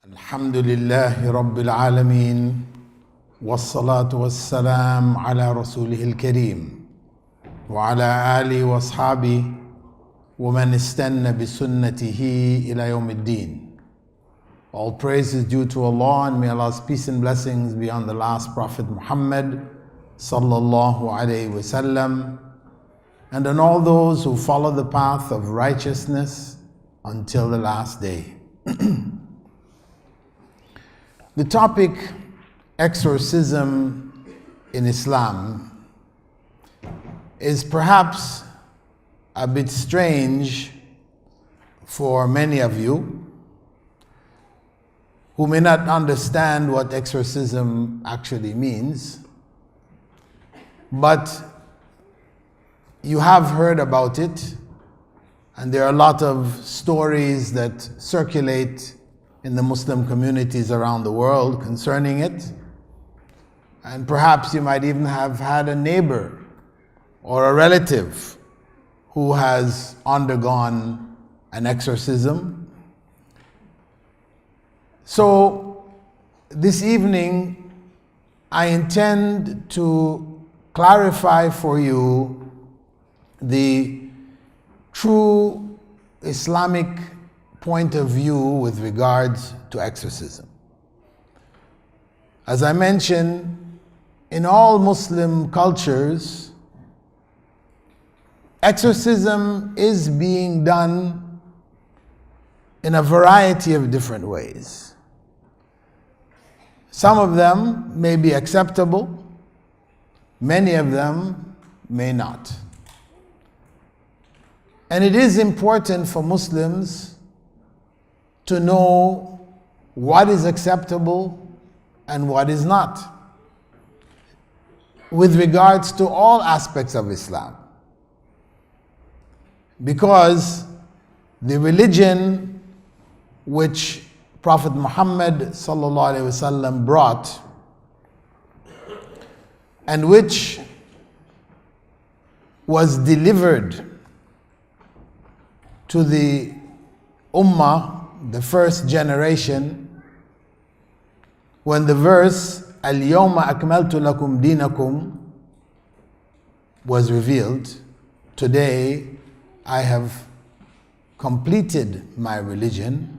الحمد لله رب العالمين والصلاة والسلام على رسوله الكريم وعلى آله وأصحابه ومن استنى بسنته إلى يوم الدين. All praise is due to Allah, and may Allah's peace and blessings be on the last Prophet Muhammad sallallahu alayhi wasallam, and on all those who follow the path of righteousness until the last day. The topic, exorcism in Islam, is perhaps a bit strange for many of you who may not understand what exorcism actually means, but you have heard about it, and there are a lot of stories that circulate in the Muslim communities around the world concerning it. And perhaps you might even have had a neighbor or a relative who has undergone an exorcism. So this evening, I intend to clarify for you the true Islamic point of view with regards to exorcism. As I mentioned, in all Muslim cultures, exorcism is being done in a variety of different ways. Some of them may be acceptable, many of them may not. And it is important for Muslims to know what is acceptable and what is not with regards to all aspects of Islam. Because the religion which Prophet Muhammad sallallahu alaihi wasallam brought, and which was delivered to the Ummah, the first generation, when the verse Al-Yawma Akmaltu Lakum Dinakum was revealed, today I have completed my religion.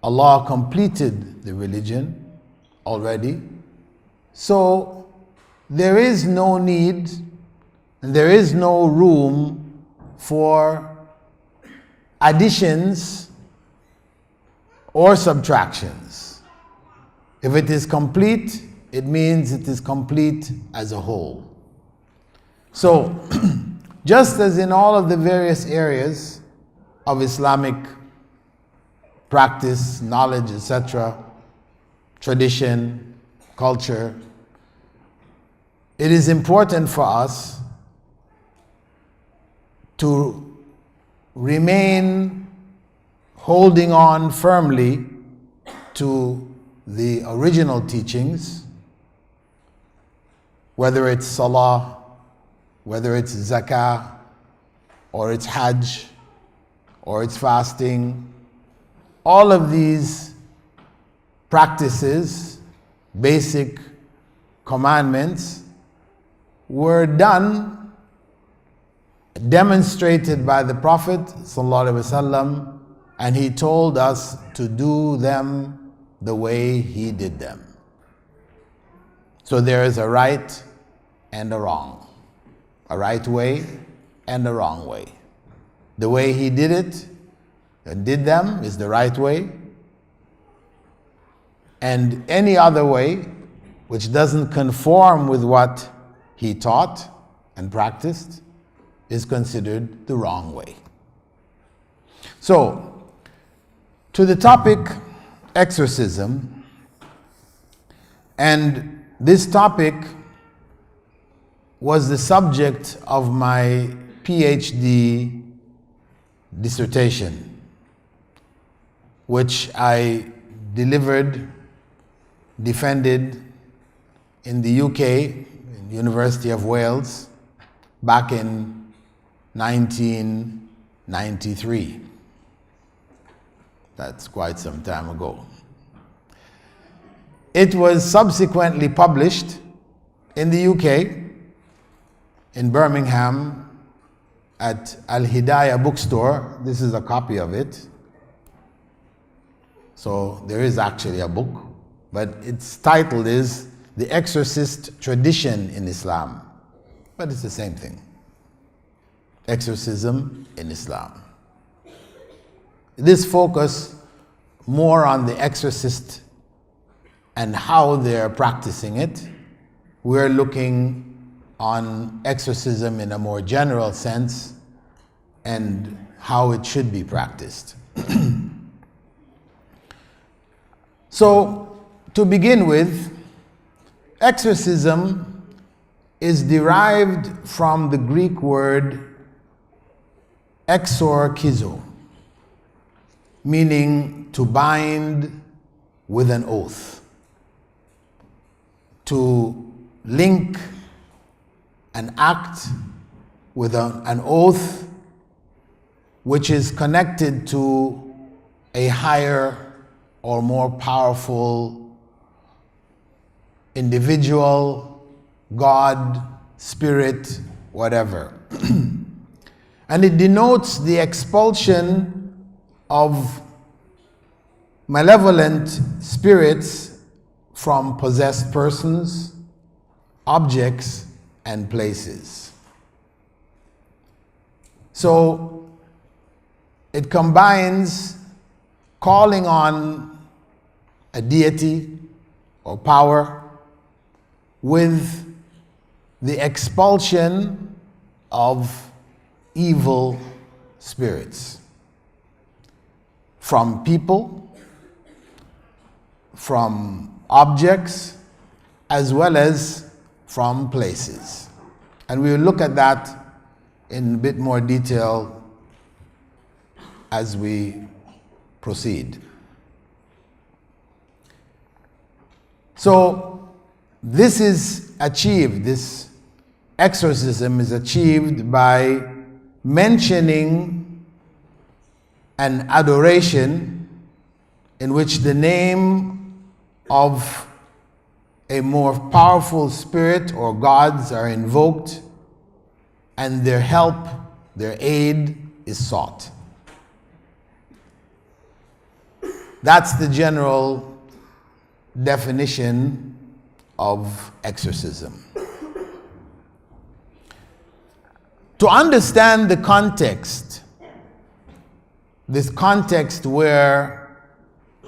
Allah completed the religion already. So there is no need and there is no room for additions or subtractions. If it is complete, it means it is complete as a whole. So, just as in all of the various areas of Islamic practice, knowledge, etc., tradition, culture, it is important for us to remain holding on firmly to the original teachings, whether it's salah, whether it's zakah, or it's hajj, or it's fasting. All of these practices, basic commandments, were demonstrated by the Prophet ﷺ, and he told us to do them the way he did them. So there is a right and a wrong, a right way and a wrong way. The way he did it and did them is the right way, and any other way which doesn't conform with what he taught and practiced is considered the wrong way. So, to the topic exorcism, and this topic was the subject of my PhD dissertation, which I defended in the UK, in the University of Wales, back in 1993. That's quite some time ago. It was subsequently published in the UK, in Birmingham, at Al Hidayah bookstore. This is a copy of it. So there is actually a book, but its title is The Exorcist Tradition in Islam. But it's the same thing. Exorcism in Islam. This focus more on the exorcist and how they're practicing it. We're looking on exorcism in a more general sense and how it should be practiced. So, to begin with, exorcism is derived from the Greek word exorchizo, meaning to bind with an oath, to link an act with an oath which is connected to a higher or more powerful individual, God, spirit, whatever. And it denotes the expulsion of malevolent spirits from possessed persons, objects, and places. So it combines calling on a deity or power with the expulsion of evil spirits from people, from objects, as well as from places. And we will look at that in a bit more detail as we proceed. So this exorcism is achieved by mentioning an adoration in which the name of a more powerful spirit or gods are invoked and their help, their aid is sought. That's the general definition of exorcism. To understand the context, this context where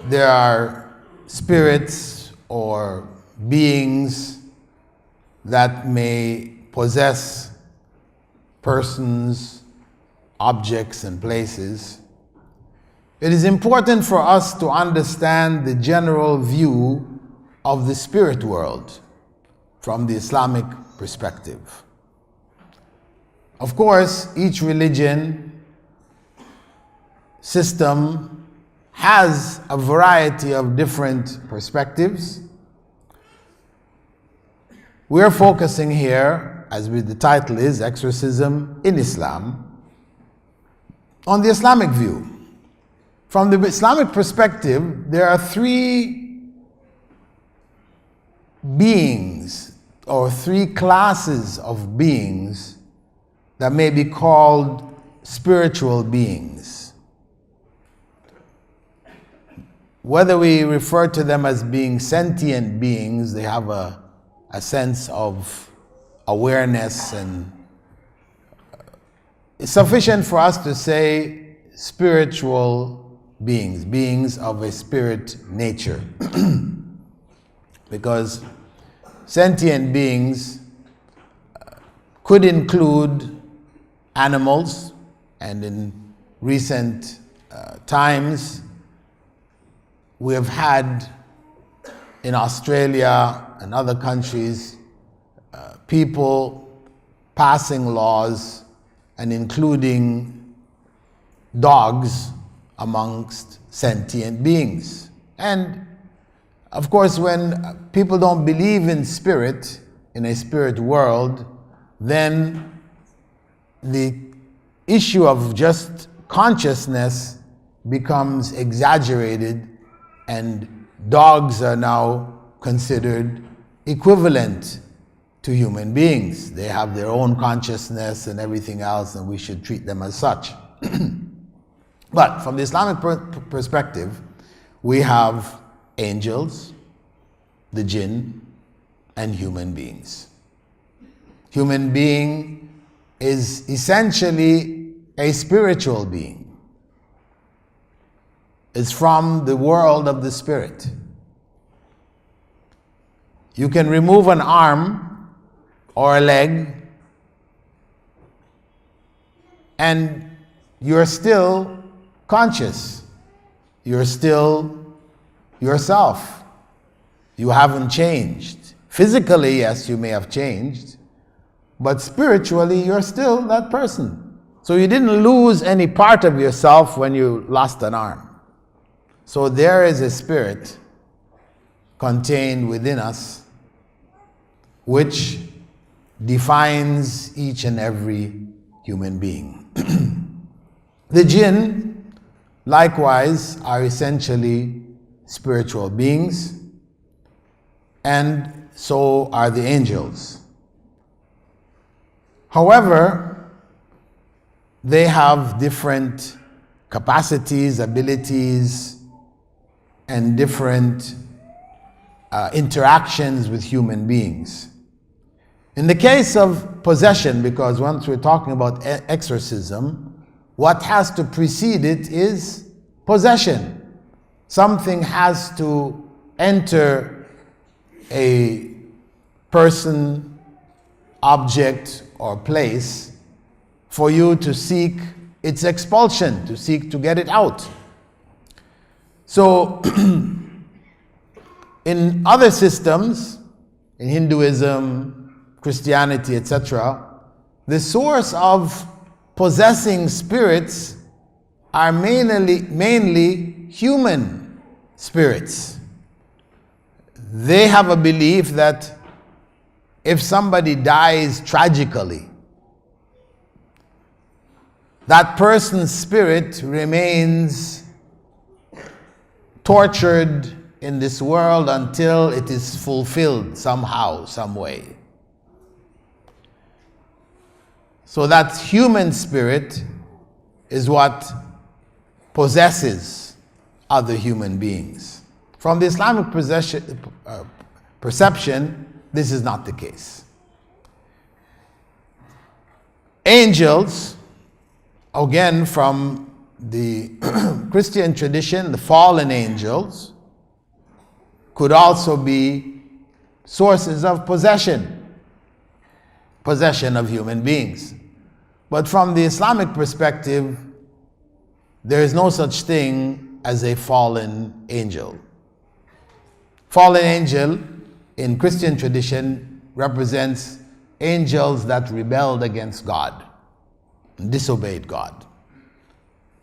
there are spirits or beings that may possess persons, objects, and places, it is important for us to understand the general view of the spirit world from the Islamic perspective. Of course, each religion system has a variety of different perspectives. We're focusing here, as the title is, Exorcism in Islam, on the Islamic view. From the Islamic perspective, there are three beings or three classes of beings that may be called spiritual beings. Whether we refer to them as being sentient beings, they have a sense of awareness, and it's sufficient for us to say spiritual beings, beings of a spirit nature. Because sentient beings could include animals, and in recent times we have had in Australia and other countries people passing laws and including dogs amongst sentient beings. And of course, when people don't believe in spirit, in a spirit world, then the issue of just consciousness becomes exaggerated, and dogs are now considered equivalent to human beings. They have their own consciousness and everything else, and we should treat them as such. But from the Islamic perspective, we have angels, the jinn, and human beings. Human being is essentially a spiritual being. It's from the world of the spirit. You can remove an arm or a leg, and you're still conscious. You're still yourself. You haven't changed. Physically, yes, you may have changed, but spiritually, you're still that person. So you didn't lose any part of yourself when you lost an arm. So there is a spirit contained within us which defines each and every human being. The jinn, likewise, are essentially spiritual beings, and so are the angels. However, they have different capacities, abilities, and different interactions with human beings. In the case of possession, because once we're talking about exorcism, what has to precede it is possession. Something has to enter a person, object, or place for you to seek its expulsion, to seek to get it out. So, in other systems, in Hinduism, Christianity, etc., the source of possessing spirits are mainly human spirits. They have a belief that if somebody dies tragically, that person's spirit remains tortured in this world until it is fulfilled somehow, some way. So that human spirit is what possesses other human beings. From the Islamic perception, this is not the case. Angels, again from the Christian tradition, the fallen angels, could also be sources of possession of human beings. But from the Islamic perspective, there is no such thing as a fallen angel. Fallen angel in Christian tradition represents angels that rebelled against God, disobeyed God.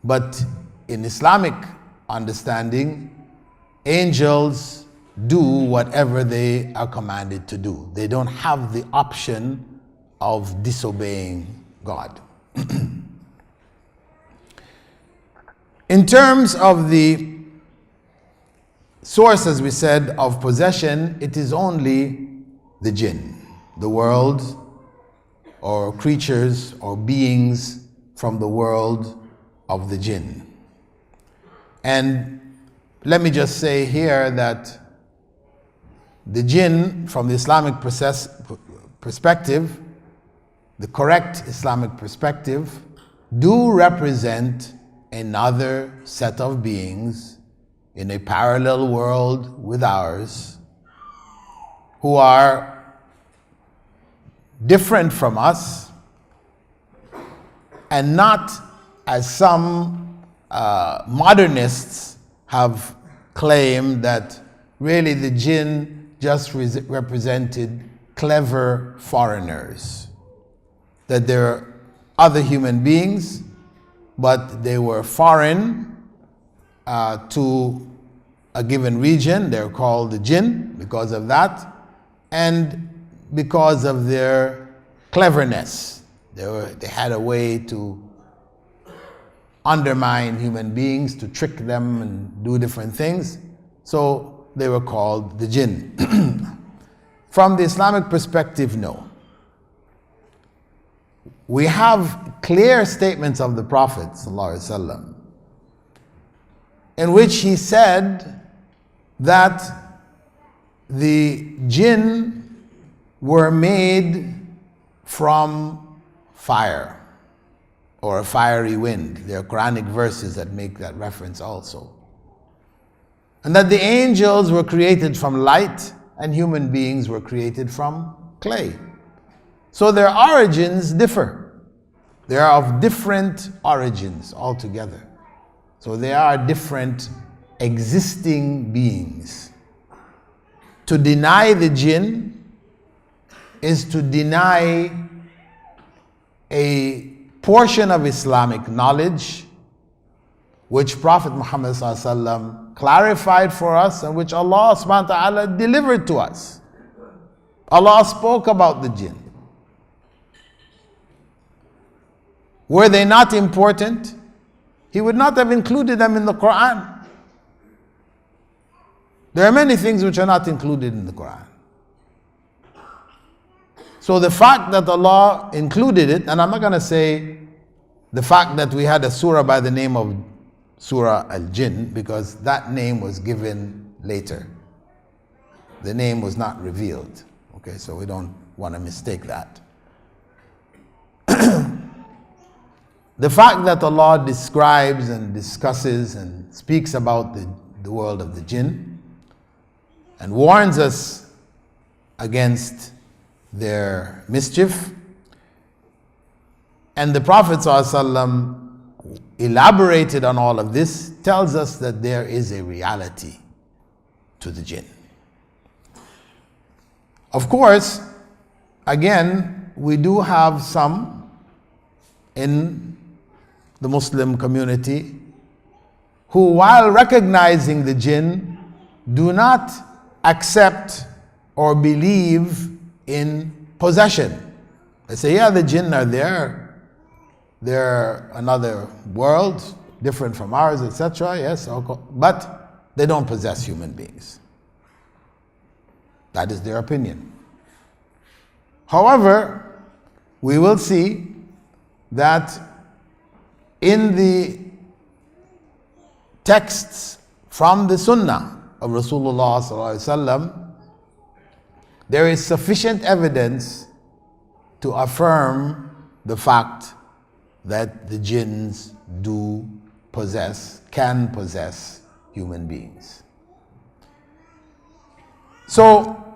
But in Islamic understanding, angels do whatever they are commanded to do. They don't have the option of disobeying God. In terms of the source, as we said, of possession, it is only the jinn, the world or creatures or beings from the world of the jinn. And let me just say here that the jinn, from the Islamic perspective, the correct Islamic perspective, do represent another set of beings in a parallel world with ours who are different from us, and not as some modernists have claimed that really the jinn just represented clever foreigners, that there are other human beings, but they were foreign to a given region. They're called the jinn because of that, and because of their cleverness. They had a way to undermine human beings, to trick them and do different things. So they were called the jinn. From the Islamic perspective, no. We have clear statements of the Prophet ﷺ in which he said that the jinn were made from fire or a fiery wind. There are Quranic verses that make that reference also. And that the angels were created from light and human beings were created from clay. So their origins differ. They are of different origins altogether. So they are different existing beings. To deny the jinn is to deny a portion of Islamic knowledge which Prophet Muhammad ﷺ clarified for us and which Allah subhanahu wa ta'ala delivered to us. Allah spoke about the jinn. Were they not important, He would not have included them in the Quran. There are many things which are not included in the Quran. So the fact that Allah included it, and I'm not going to say the fact that we had a surah by the name of Surah Al-Jinn, because that name was given later. The name was not revealed. Okay, so we don't want to mistake that. The fact that Allah describes and discusses and speaks about the world of the jinn and warns us against their mischief, and the Prophet ﷺ elaborated on all of this, tells us that there is a reality to the jinn. Of course, again, we do have some in the Muslim community who, while recognizing the jinn, do not accept or believe in possession. They say, yeah, the jinn are there. They're another world, different from ours, etc. Yes, but they don't possess human beings. That is their opinion. However, we will see that in the texts from the Sunnah of Rasulullah ﷺ, there is sufficient evidence to affirm the fact that the jinns do possess, can possess human beings. So,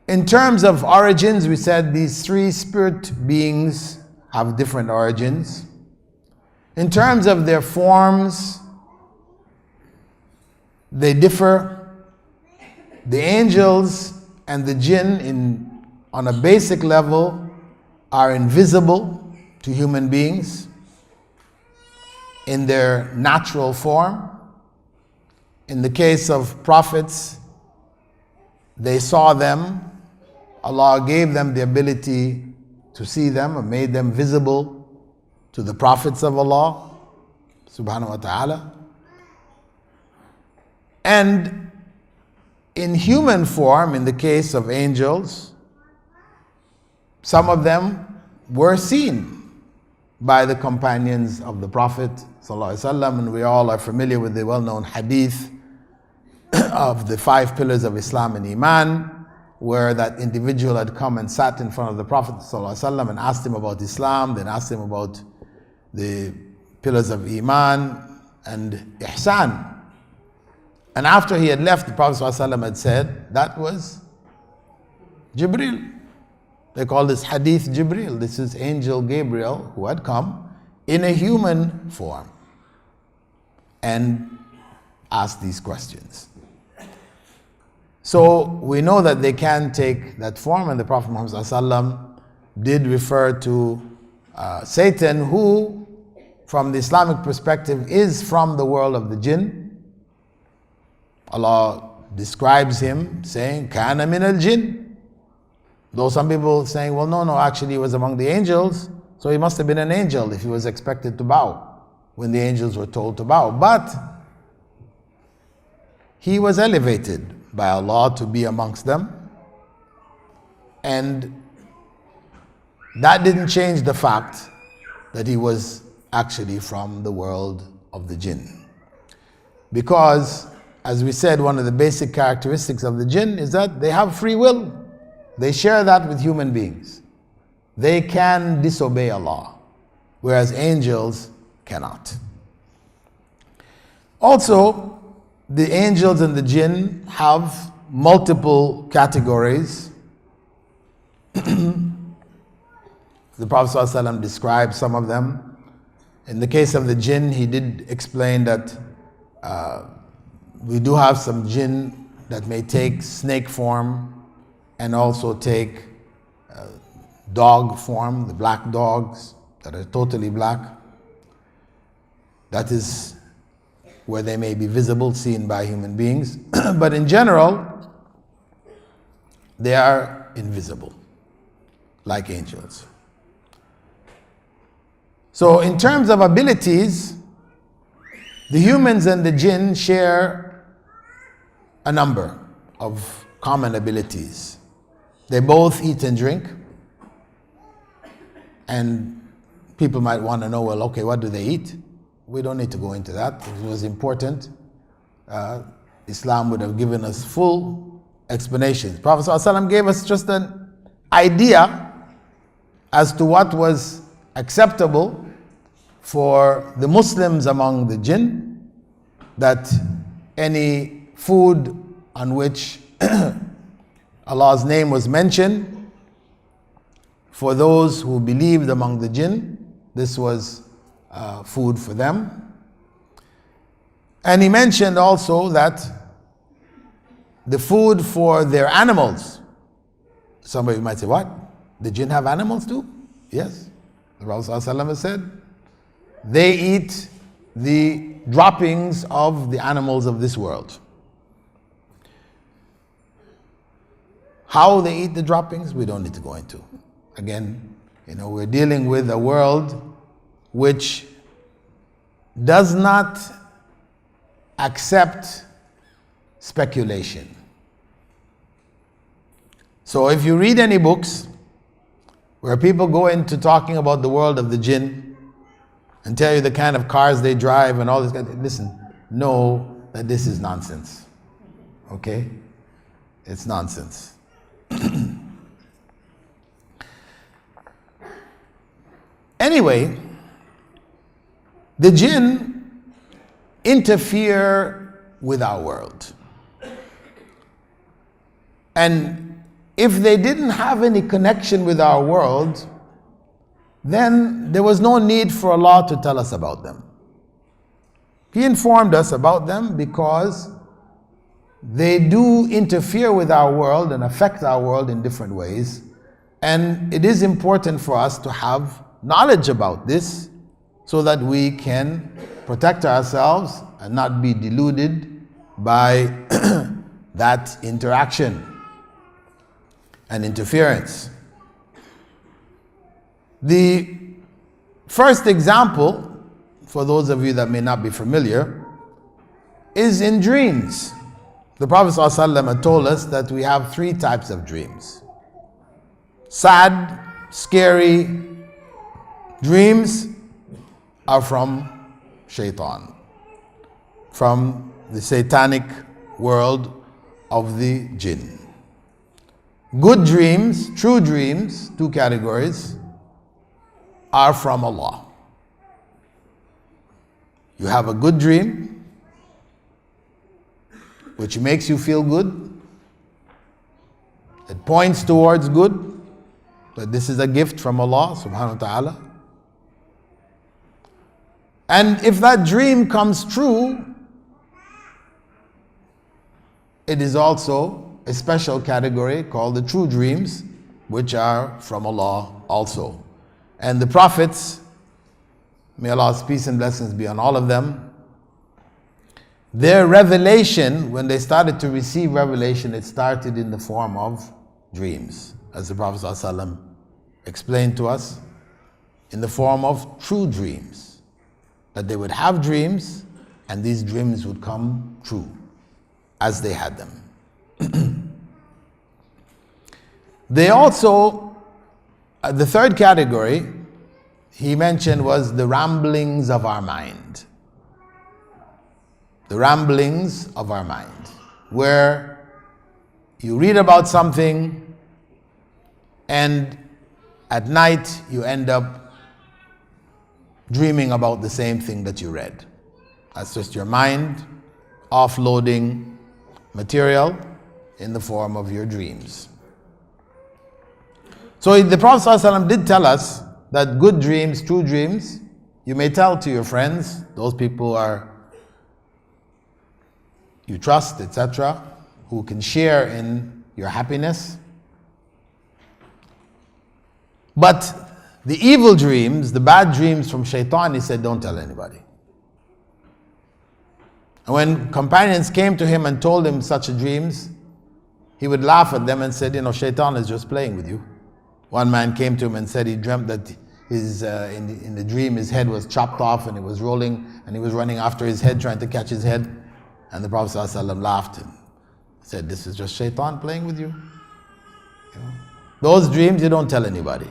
in terms of origins, we said these three spirit beings have different origins. In terms of their forms, they differ. The angels and the jinn on a basic level are invisible to human beings in their natural form. In the case of prophets, they saw them. Allah gave them the ability to see them and made them visible to the prophets of Allah subhanahu wa ta'ala. And in human form, in the case of angels, some of them were seen by the companions of the Prophet ﷺ, and we all are familiar with the well-known hadith of the 5 pillars of Islam and Iman, where that individual had come and sat in front of the Prophet ﷺ and asked him about Islam, then asked him about the pillars of Iman and Ihsan. And after he had left, the Prophet ﷺ had said, that was Jibril. They call this hadith Jibril. This is Angel Gabriel who had come in a human form and asked these questions. So we know that they can take that form, and the Prophet Muhammad ﷺ did refer to Satan, who from the Islamic perspective is from the world of the jinn. Allah describes him saying, Kana min al-jinn. Though some people saying, well, no, actually he was among the angels, so he must have been an angel if he was expected to bow. when the angels were told to bow. But he was elevated by Allah to be amongst them, and that didn't change the fact that he was actually from the world of the jinn. Because, as we said, one of the basic characteristics of the jinn is that they have free will. They share that with human beings. They can disobey Allah, whereas angels cannot. Also, the angels and the jinn have multiple categories. The Prophet ﷺ described some of them. In the case of the jinn, he did explain that we do have some jinn that may take snake form and also take dog form, the black dogs that are totally black. That is where they may be visible, seen by human beings. But in general, they are invisible, like angels. So in terms of abilities, the humans and the jinn share a number of common abilities. They both eat and drink. And people might want to know, well, okay, what do they eat? We don't need to go into that. If it was important, Islam would have given us full explanations. Prophet ﷺ gave us just an idea as to what was acceptable for the Muslims among the jinn, that any food on which Allah's name was mentioned, for those who believed among the jinn, this was food for them. And he mentioned also that the food for their animals. Somebody might say, what? The jinn have animals too? Yes. The Prophet ﷺ said, they eat the droppings of the animals of this world. How they eat the droppings, we don't need to go into. Again, we're dealing with a world which does not accept speculation. So if you read any books where people go into talking about the world of the jinn and tell you the kind of cars they drive and all this, listen, know that this is nonsense. Okay? It's nonsense. Anyway, the jinn interfere with our world. And if they didn't have any connection with our world, then there was no need for Allah to tell us about them. He informed us about them because they do interfere with our world and affect our world in different ways. And it is important for us to have knowledge about this so that we can protect ourselves and not be deluded by that interaction and interference. The first example, for those of you that may not be familiar, is in dreams. The Prophet ﷺ had told us that we have 3 types of dreams. Sad, scary dreams are from shaitan, from the satanic world of the jinn. Good dreams, true dreams, 2 categories, are from Allah. You have a good dream, which makes you feel good. It points towards good, that this is a gift from Allah subhanahu wa ta'ala. And if that dream comes true, it is also a special category called the true dreams, which are from Allah also. And the prophets, may Allah's peace and blessings be on all of them, their revelation, when they started to receive revelation, it started in the form of dreams, as the Prophet ﷺ explained to us, in the form of true dreams that they would have dreams, and these dreams would come true as they had them. They also, the third category he mentioned was the ramblings of our mind. The ramblings of our mind, where you read about something and at night you end up dreaming about the same thing that you read. That's just your mind offloading material in the form of your dreams. So the Prophet ﷺ did tell us that good dreams, true dreams, you may tell to your friends, those people are you trust, etc., who can share in your happiness. But the evil dreams, the bad dreams from shaitan, he said, don't tell anybody. And when companions came to him and told him such dreams, he would laugh at them and said, shaitan is just playing with you. One man came to him and said he dreamt that his in the dream his head was chopped off and it was rolling and he was running after his head trying to catch his head. And the Prophet ﷺ laughed and said, this is just shaitan playing with you. Those dreams you don't tell anybody.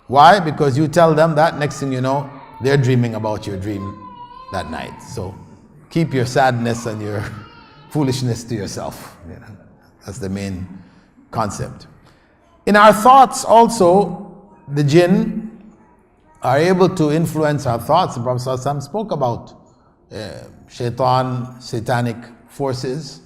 Why? Because you tell them that, next thing you know, they're dreaming about your dream that night. So keep your sadness and your foolishness to yourself. That's the main concept. In our thoughts also, the jinn are able to influence our thoughts. The Prophet ﷺ spoke about satanic forces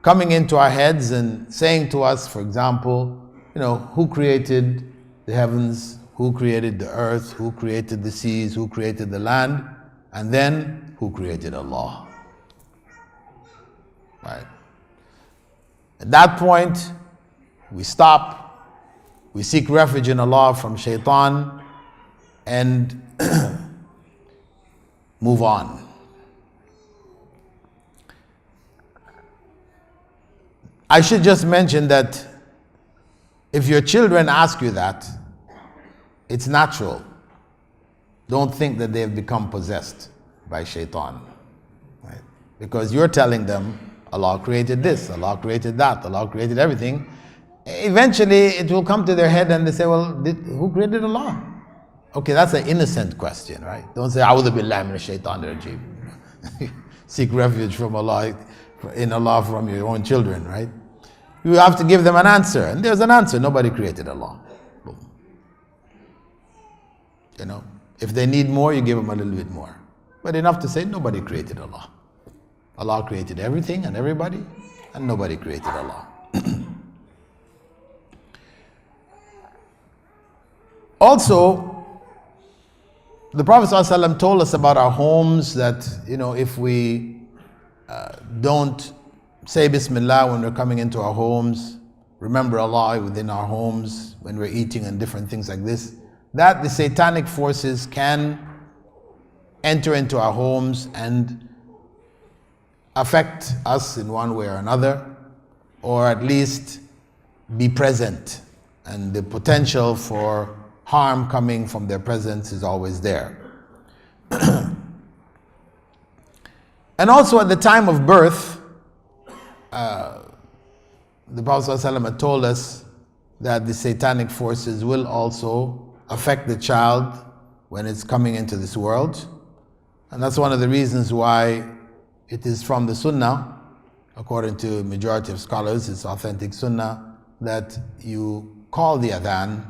coming into our heads and saying to us, for example, who created the heavens, who created the earth, who created the seas, who created the land, and then who created Allah. Right? At that point, we stop, we seek refuge in Allah from shaitan, and move on. I should just mention that if your children ask you that, it's natural. Don't think that they've become possessed by shaitan. Right? Because you're telling them, Allah created this, Allah created that, Allah created everything. Eventually it will come to their head and they say, well, who created Allah? Okay, that's an innocent question, right? Don't say, A'udhu billahi minash shaitanir rajeem. Seek refuge from Allah, in Allah from your own children, right? You have to give them an answer, and there's an answer. Nobody created Allah. Boom. If they need more, you give them a little bit more. But enough to say, nobody created Allah. Allah created everything and everybody, and nobody created Allah. Also, the Prophet ﷺ told us about our homes that, if we don't say Bismillah when we're coming into our homes, remember Allah within our homes when we're eating and different things like this, that the satanic forces can enter into our homes and affect us in one way or another, or at least be present. And the potential for harm coming from their presence is always there. And also at the time of birth, the Prophet ﷺ had told us that the satanic forces will also affect the child when it's coming into this world. And that's one of the reasons why it is from the Sunnah, according to majority of scholars, it's authentic Sunnah, that you call the adhan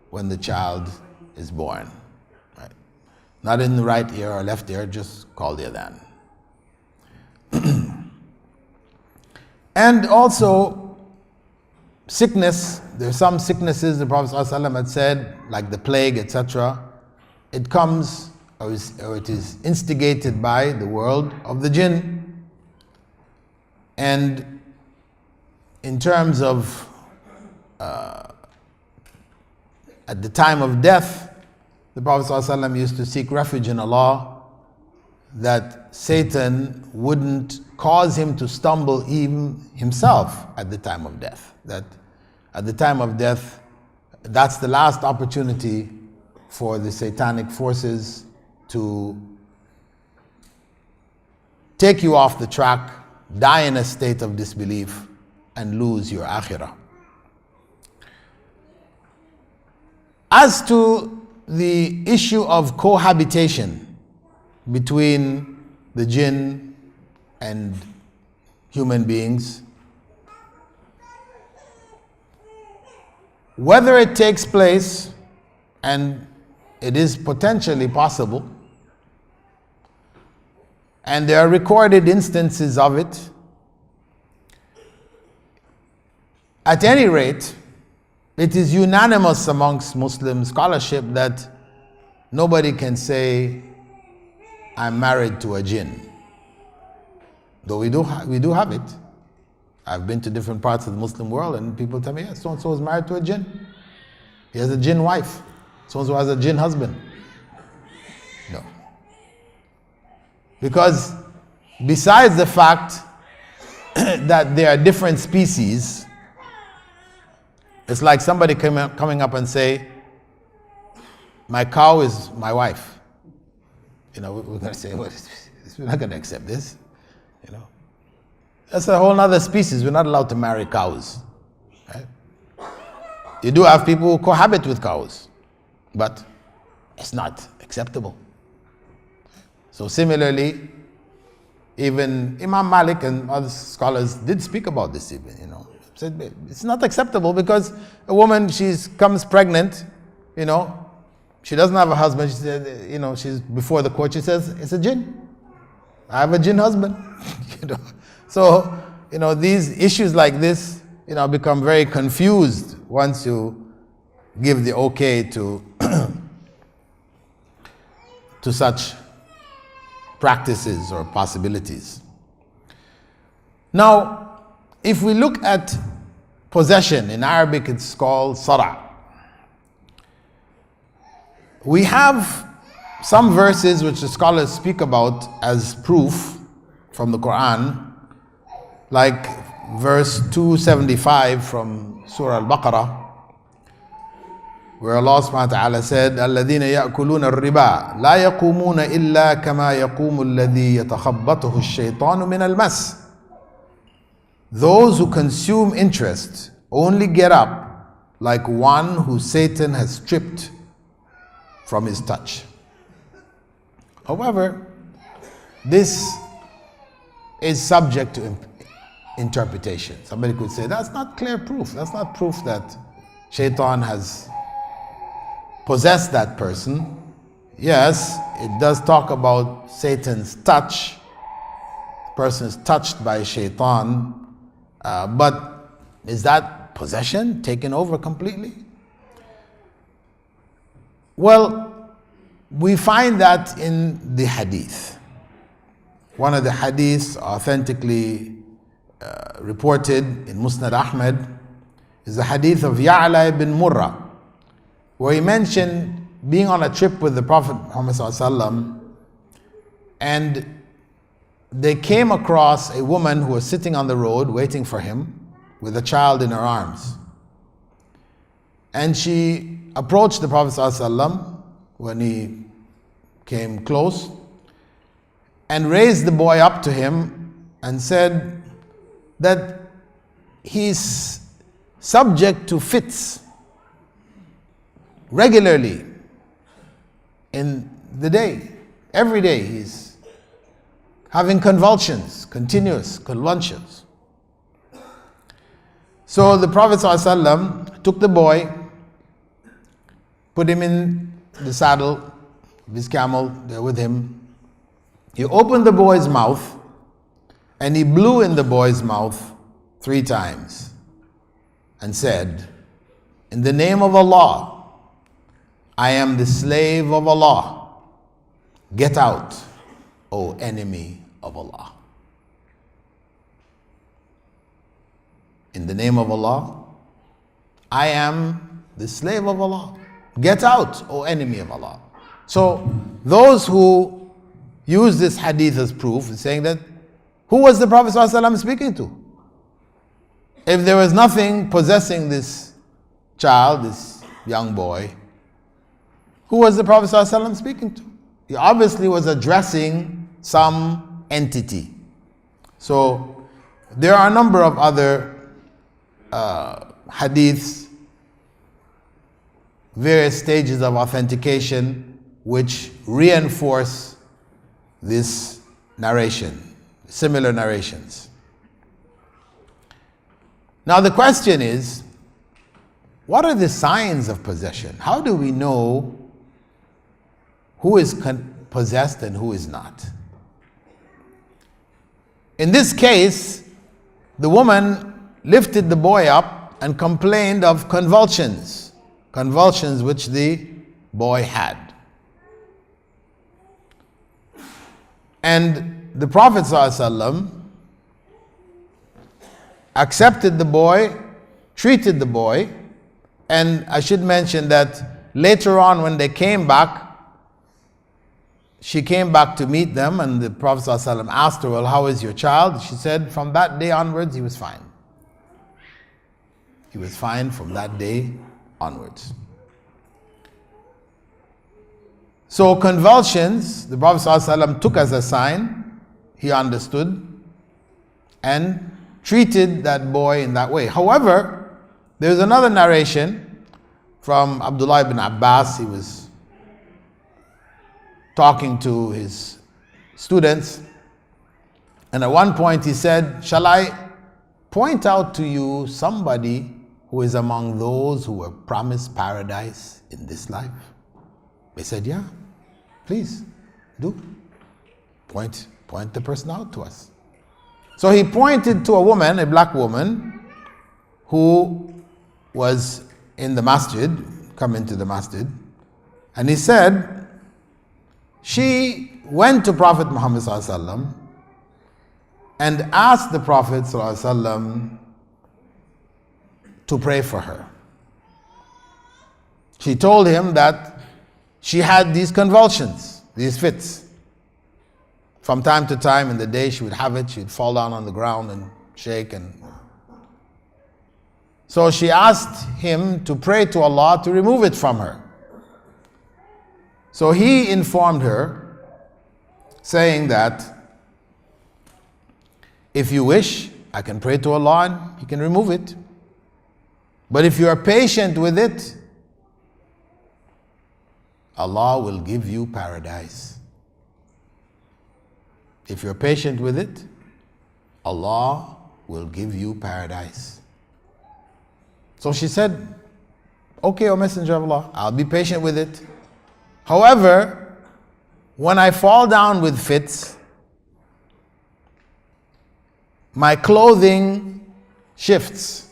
when the child is born. Right? Not in the right ear or left ear, just call the adhan. And also, sickness, there's some sicknesses the Prophet ﷺ had said, like the plague, etc. It comes, or it is instigated by the world of the jinn. And in terms of, at the time of death, the Prophet ﷺ used to seek refuge in Allah that Satan wouldn't cause him to stumble even himself at the time of death. That at the time of death, that's the last opportunity for the satanic forces to take you off the track, die in a state of disbelief, and lose your akhirah. As to the issue of cohabitation between the jinn and human beings, whether it takes place, and it is potentially possible, and there are recorded instances of it, at any rate, it is unanimous amongst Muslim scholarship that nobody can say, I'm married to a jinn. Though we do have it. I've been to different parts of the Muslim world and people tell me, yes, so-and-so is married to a jinn. He has a jinn wife. So-and-so has a jinn husband. No. Because besides the fact that there are different species, it's like somebody coming up and say, my cow is my wife. We're going to say, well, we're not going to accept this. That's a whole other species. We're not allowed to marry cows. Right? You do have people who cohabit with cows, but it's not acceptable. So similarly, even Imam Malik and other scholars did speak about this even, said it's not acceptable because a woman, comes pregnant, she doesn't have a husband, she said, she's before the court, she says, it's a jinn. I have a jinn husband. So, these issues like this, become very confused once you give the okay to to such practices or possibilities. Now, if we look at possession, in Arabic it's called sara'. We have some verses which the scholars speak about as proof from the Quran, like verse 275 from Surah Al-Baqarah, where Allah subhanahu wa ta'ala said, الَّذِينَ يَأْكُلُونَ الرِّبَا لَا يَقُومُونَ إِلَّا كَمَا يَقُومُ الَّذِي يَتَخَبَّطُهُ الشَّيْطَانُ مِنَ الْمَسِّ. Those who consume interest only get up like one who Satan has stripped from his touch. However, this is subject to interpretation. Somebody could say, that's not clear proof. That's not proof that Shaitan has possessed that person. Yes, it does talk about Satan's touch. The person is touched by Shaitan. But is that possession taken over completely? Well, we find that in the hadith. One of the hadiths authentically reported in Musnad Ahmad is the hadith of Ya'la ibn Murrah, where he mentioned being on a trip with the Prophet Muhammad ﷺ, and they came across a woman who was sitting on the road waiting for him with a child in her arms. And she approached the Prophet ﷺ when he came close and raised the boy up to him and said that he's subject to fits regularly in the day. Every day he's having convulsions, continuous convulsions. So the Prophet ﷺ took the boy, put him in the saddle of his camel there with him. He opened the boy's mouth and he blew in the boy's mouth 3 times and said, in the name of Allah, I am the slave of Allah. Get out, O enemy of Allah. In the name of Allah, I am the slave of Allah. Get out, O enemy of Allah. So those who use this hadith as proof, saying that who was the Prophet ﷺ speaking to? If there was nothing possessing this child, this young boy, who was the Prophet ﷺ speaking to? He obviously was addressing some entity. So there are a number of other hadiths, various stages of authentication, which reinforce this narration, similar narrations. Now the question is, what are the signs of possession? How do we know who is possessed and who is not? In this case, the woman lifted the boy up and complained of convulsions which the boy had. And the Prophet ﷺ accepted the boy, treated the boy, and I should mention that later on when they came back, she came back to meet them, and the Prophet ﷺ asked her, well, how is your child? She said, from that day onwards, he was fine. He was fine from that day onwards. So convulsions, the Prophet ﷺ took as a sign, he understood, and treated that boy in that way. However, there's another narration from Abdullah ibn Abbas. He was talking to his students, and at one point he said, shall I point out to you somebody who is among those who were promised paradise in this life? They said, yeah, please do. Point the person out to us. So he pointed to a woman, a black woman, who was in the masjid, come into the masjid, and he said, she went to Prophet Muhammad ﷺ and asked the Prophet ﷺ to pray for her. She told him that she had these convulsions, these fits. From time to time in the day she would have it, she'd fall down on the ground and shake. And so she asked him to pray to Allah to remove it from her. So he informed her, saying that if you wish, I can pray to Allah and He can remove it. But if you are patient with it, Allah will give you paradise. If you're patient with it, Allah will give you paradise. So she said, okay, O Messenger of Allah, I'll be patient with it. However, when I fall down with fits, my clothing shifts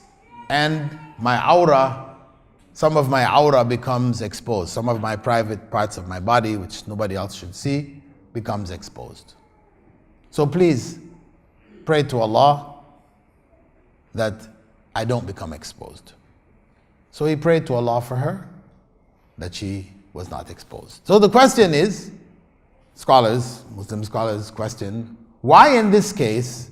and my aura, some of my aura becomes exposed. Some of my private parts of my body, which nobody else should see, becomes exposed. So please pray to Allah that I don't become exposed. So he prayed to Allah for her that she was not exposed. So the question is, Muslim scholars question, why in this case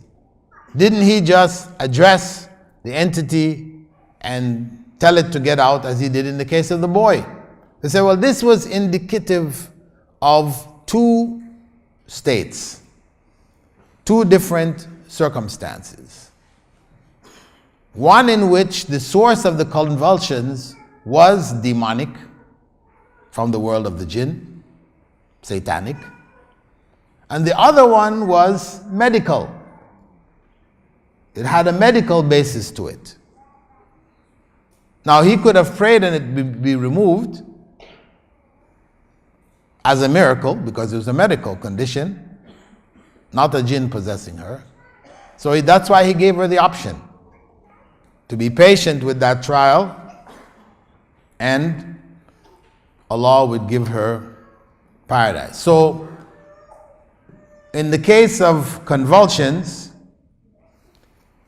didn't he just address the entity and tell it to get out as he did in the case of the boy? They say, well, this was indicative of two states, two different circumstances. One in which the source of the convulsions was demonic, from the world of the jinn, satanic, and the other one was medical. It had a medical basis to it. Now he could have prayed and it be removed as a miracle because it was a medical condition, not a jinn possessing her. So that's why he gave her the option to be patient with that trial, and Allah would give her paradise. So in the case of convulsions,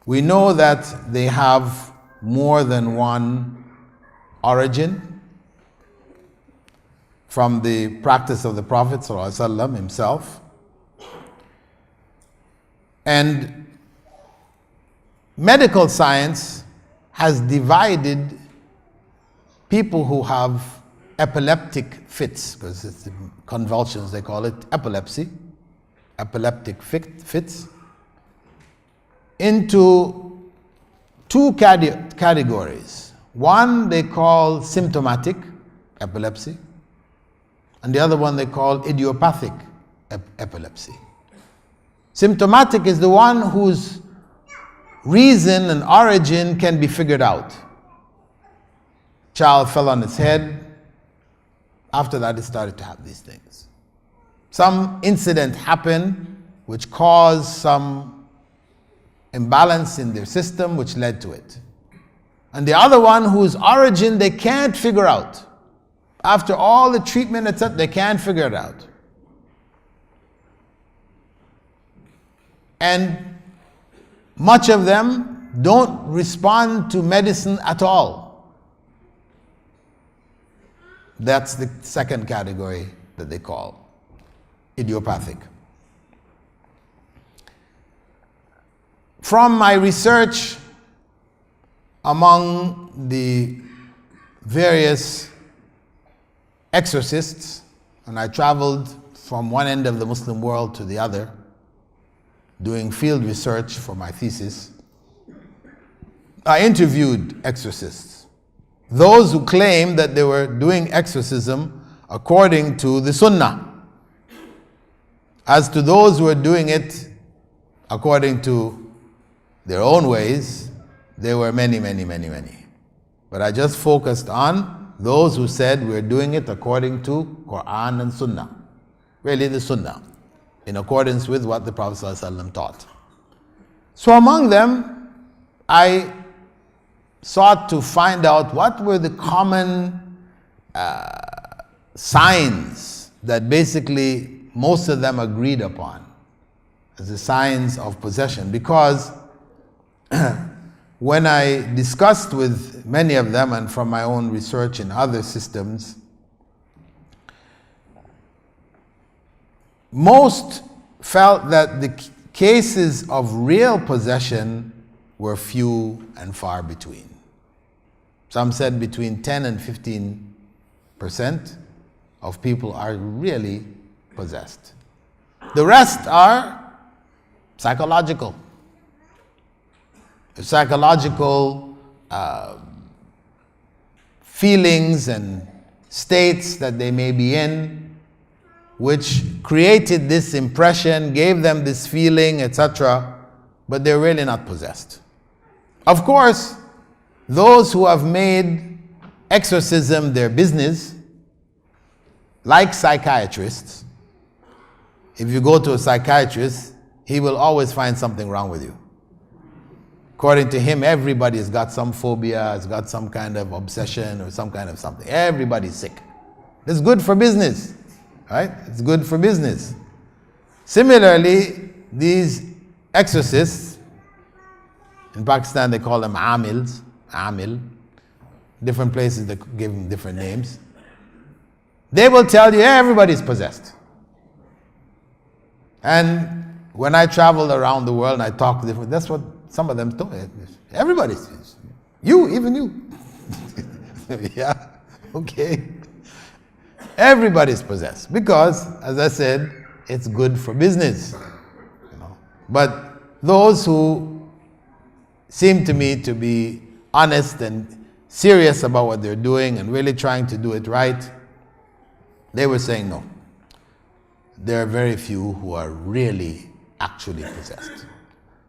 we know that they have more than one origin from the practice of the Prophet ﷺ himself. And medical science has divided people who have epileptic fits, because it's the convulsions, they call it epilepsy, epileptic fits, into two categories. One they call symptomatic epilepsy, and the other one they call idiopathic epilepsy. Symptomatic is the one whose reason and origin can be figured out. Child fell on its head. After that, it started to have these things. Some incident happened which caused some imbalance in their system which led to it. And the other one whose origin they can't figure out. After all the treatment, etc., they can't figure it out. And much of them don't respond to medicine at all. That's the second category that they call idiopathic. From my research among the various exorcists, and I traveled from one end of the Muslim world to the other, doing field research for my thesis, I interviewed exorcists. Those who claim that they were doing exorcism according to the Sunnah. As to those who are doing it according to their own ways, there were many. But I just focused on those who said we're doing it according to Quran and Sunnah. Really the Sunnah, in accordance with what the Prophet ﷺ taught. So among them, I sought to find out what were the common signs that basically most of them agreed upon as the signs of possession. Because when I discussed with many of them, and from my own research in other systems, most felt that the cases of real possession were few and far between. Some said between 10 and 15% of people are really possessed. The rest are psychological. Psychological feelings and states that they may be in, which created this impression, gave them this feeling, etc., but they're really not possessed. Of course, those who have made exorcism their business, like psychiatrists, if you go to a psychiatrist, he will always find something wrong with you. According to him, everybody has got some phobia, has got some kind of obsession or some kind of something. Everybody's sick. It's good for business, right? It's good for business. Similarly, these exorcists, in Pakistan they call them amil, different places they give them different names. They will tell you everybody's possessed. And when I traveled around the world and I talked to different, that's what some of them told me. Everybody's, even you. Yeah, okay. Everybody's possessed because, as I said, it's good for business. But those who seem to me to be honest and serious about what they're doing and really trying to do it right, they were saying no. There are very few who are really actually possessed.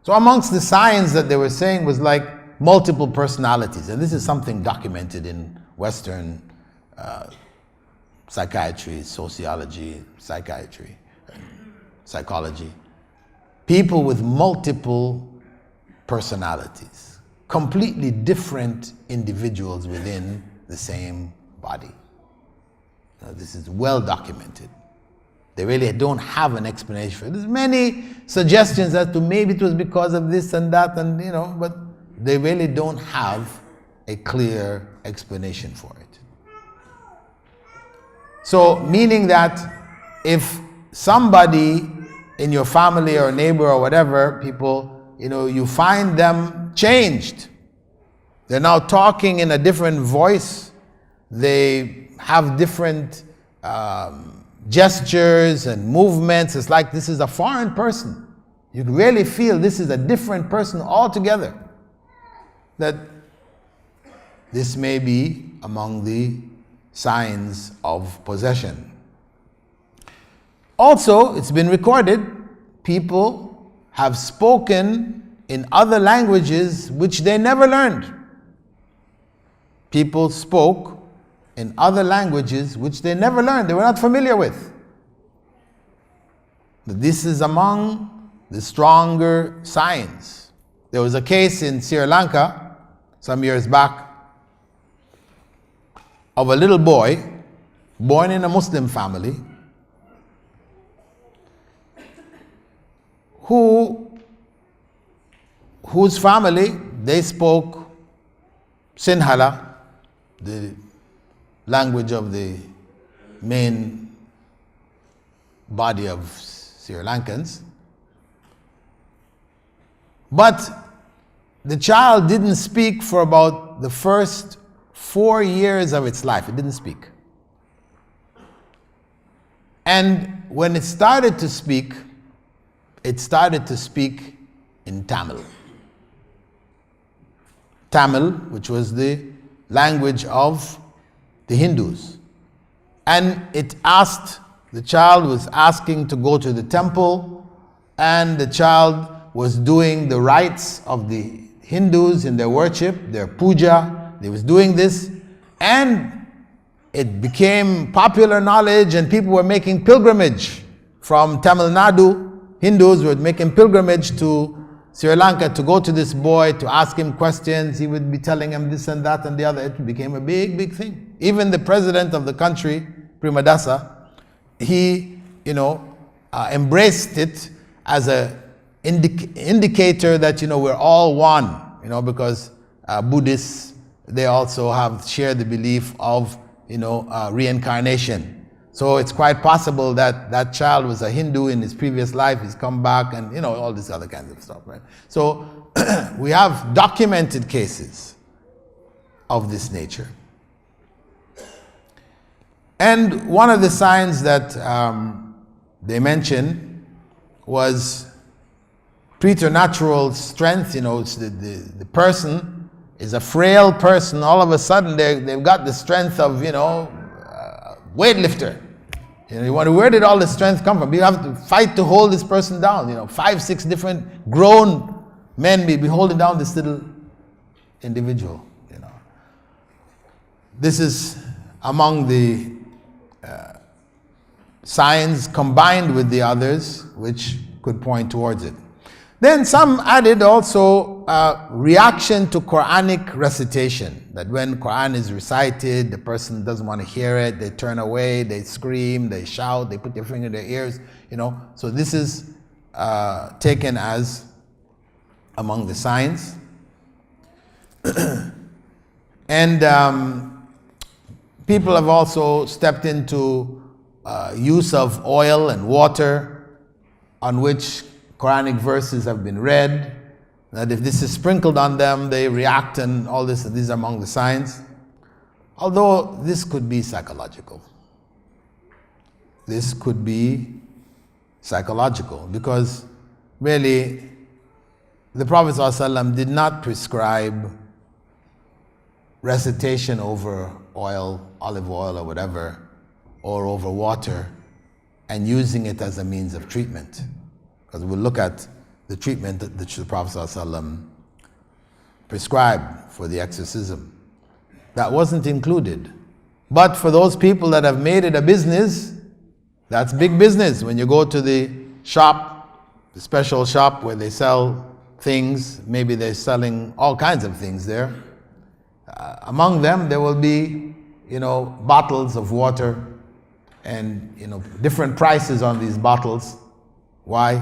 So amongst the signs that they were saying was like multiple personalities, and this is something documented in Western psychiatry, sociology, psychology. People with multiple personalities, completely different individuals within the same body. Now, this is well documented. They really don't have an explanation for it. There's many suggestions as to maybe it was because of this and that, and but they really don't have a clear explanation for it. So, meaning that if somebody in your family or neighbor or whatever, people, you find them changed. They're now talking in a different voice. They have different gestures and movements. It's like this is a foreign person. You really feel this is a different person altogether. That this may be among the signs of possession. Also, it's been recorded, people have spoken in other languages which they never learned. People spoke in other languages which they never learned, they were not familiar with. This is among the stronger signs. There was a case in Sri Lanka some years back of a little boy born in a Muslim family whose family, they spoke Sinhala, the language of the main body of Sri Lankans. But the child didn't speak for about the first 4 years of its life. It didn't speak. And when it started to speak in Tamil. Tamil, which was the language of the Hindus. And the child was asking to go to the temple, and the child was doing the rites of the Hindus in their worship, their puja. They was doing this, and it became popular knowledge, and people were making pilgrimage from Tamil Nadu. Hindus were making pilgrimage to Sri Lanka to go to this boy, to ask him questions. He would be telling him this and that and the other. It became a big, big thing. Even the president of the country, Premadasa, he, embraced it as a indicator that, we're all one, because Buddhists, they also share the belief of, reincarnation. So it's quite possible that that child was a Hindu in his previous life, he's come back, and all this other kinds of stuff, right? So we have documented cases of this nature. And one of the signs that they mentioned was preternatural strength. It's the person is a frail person. All of a sudden they've got the strength of, weightlifter. You wonder, where did all the strength come from? You have to fight to hold this person down. 5, 6 different grown men be holding down this little individual. This is among the signs combined with the others which could point towards it. Then some added also reaction to Quranic recitation, that when Quran is recited, the person doesn't want to hear it, they turn away, they scream, they shout, they put their finger in their ears, So this is taken as among the signs. And people have also stepped into use of oil and water on which Quranic verses have been read, that if this is sprinkled on them, they react and all this. These are among the signs. Although this could be psychological. This could be psychological because really the Prophet ﷺ did not prescribe recitation over oil, olive oil or whatever, or over water and using it as a means of treatment. Because we'll look at the treatment that the Prophet ﷺ prescribed for the exorcism. That wasn't included. But for those people that have made it a business, that's big business. When you go to the shop, the special shop where they sell things, maybe they're selling all kinds of things there. Among them, there will be, bottles of water and, different prices on these bottles. Why?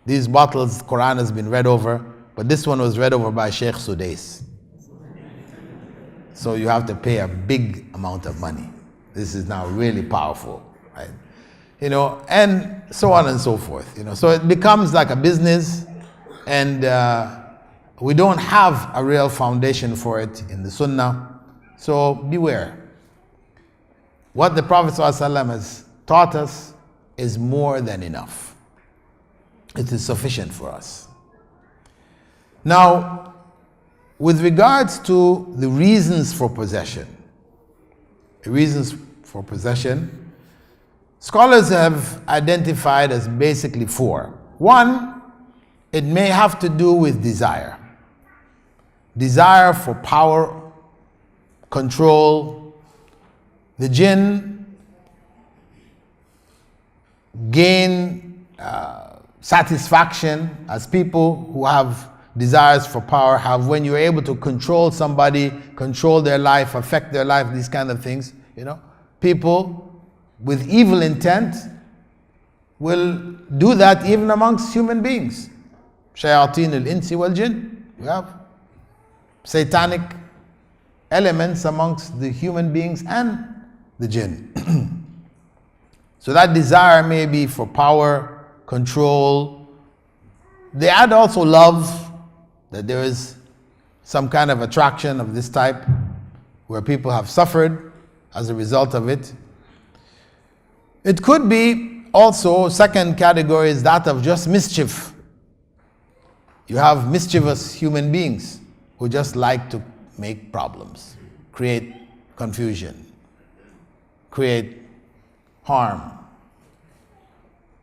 These bottles, Quran has been read over, but this one was read over by Sheikh Sudais. So you have to pay a big amount of money. This is now really powerful, right? And so on and so forth. So it becomes like a business, and we don't have a real foundation for it in the Sunnah. So beware. What the Prophet ﷺ has taught us is more than enough. it is sufficient for us. Now, with regards to the reasons for possession, scholars have identified as basically four. One, it may have to do with desire. Desire for power, control. The jinn gain satisfaction as people who have desires for power have when you're able to control somebody, control their life, affect their life, these kind of things. People with evil intent will do that even amongst human beings. Shayateen al-insi wal-jinn. We have satanic elements amongst the human beings and the jinn. So that desire may be for power, control. They add also love, that there is some kind of attraction of this type where people have suffered as a result of it. It could be also, second category is that of just mischief. You have mischievous human beings who just like to make problems, create confusion, create harm,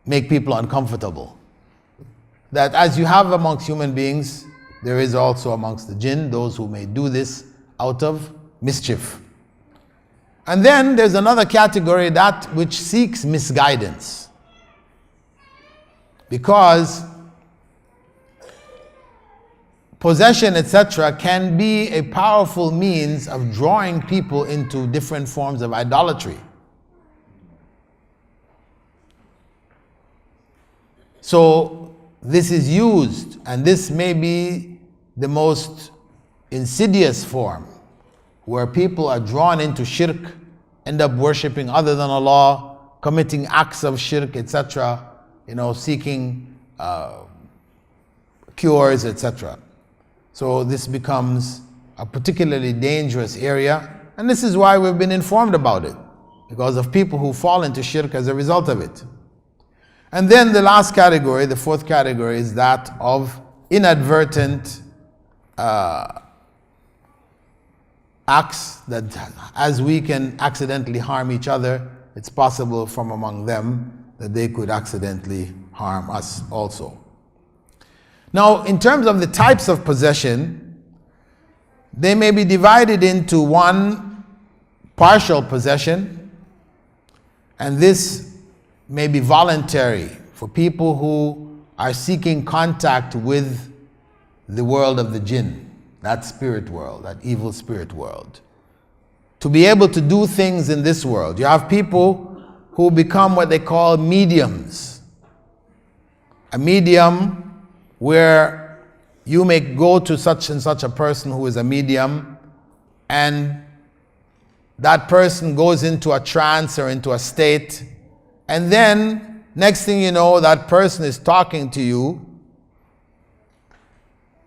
make people uncomfortable. That as you have amongst human beings, there is also amongst the jinn those who may do this out of mischief. And then there's another category, that which seeks misguidance. Because possession, etc., can be a powerful means of drawing people into different forms of idolatry. So this is used, and this may be the most insidious form, where people are drawn into shirk, end up worshipping other than Allah, committing acts of shirk, etc., seeking cures, etc. So this becomes a particularly dangerous area, and this is why we've been informed about it, because of people who fall into shirk as a result of it. And then the last category, the fourth category, is that of inadvertent acts that, as we can accidentally harm each other, it's possible from among them that they could accidentally harm us also. Now, in terms of the types of possession, they may be divided into one, partial possession, and this may be voluntary for people who are seeking contact with the world of the jinn, that spirit world, that evil spirit world. To be able to do things in this world. You have people who become what they call mediums. A medium where you may go to such and such a person who is a medium, and that person goes into a trance or into a state, and then next thing you know, that person is talking to you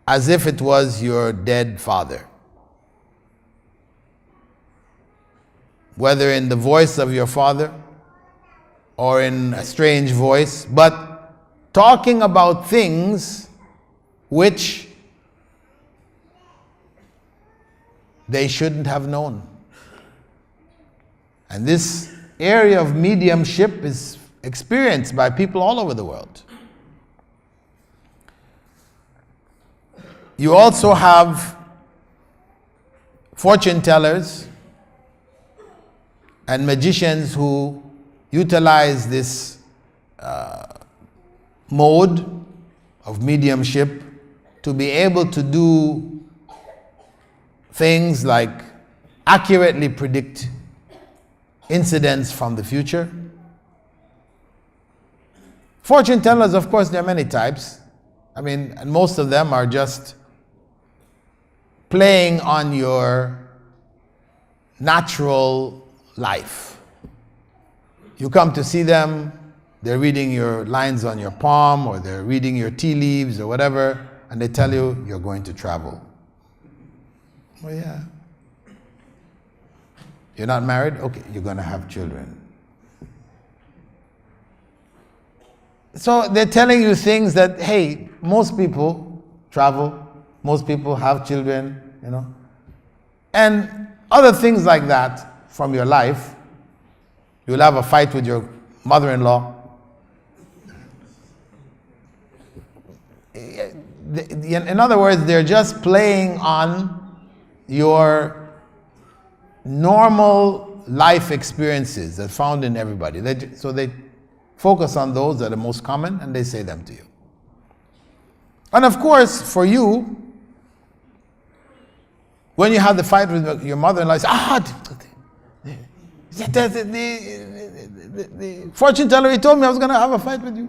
as if it was your dead father. Whether in the voice of your father or in a strange voice, but talking about things which they shouldn't have known. And this area of mediumship is experienced by people all over the world. You also have fortune tellers and magicians who utilize this mode of mediumship to be able to do things like accurately predict incidents from the future. Fortune tellers, of course, there are many types. And most of them are just playing on your natural life. You come to see them, they're reading your lines on your palm, or they're reading your tea leaves or whatever, and they tell you you're going to travel. Well, yeah. You're not married? Okay, you're going to have children. So they're telling you things that, hey, most people travel, most people have children, and other things like that from your life. You'll have a fight with your mother-in-law. In other words, they're just playing on your normal life experiences that found in everybody. So they focus on those that are most common and they say them to you. And of course, for you, when you have the fight with your mother-in-law, you say, the fortune teller, he told me I was going to have a fight with you.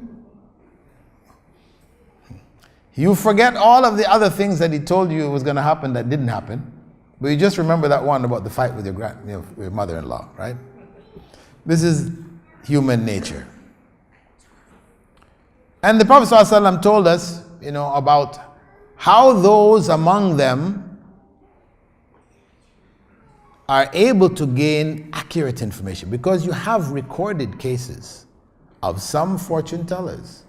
You forget all of the other things that he told you was going to happen that didn't happen, but you just remember that one about the fight with your mother-in-law, right? This is human nature. And the Prophet ﷺ told us, about how those among them are able to gain accurate information, because you have recorded cases of some fortune tellers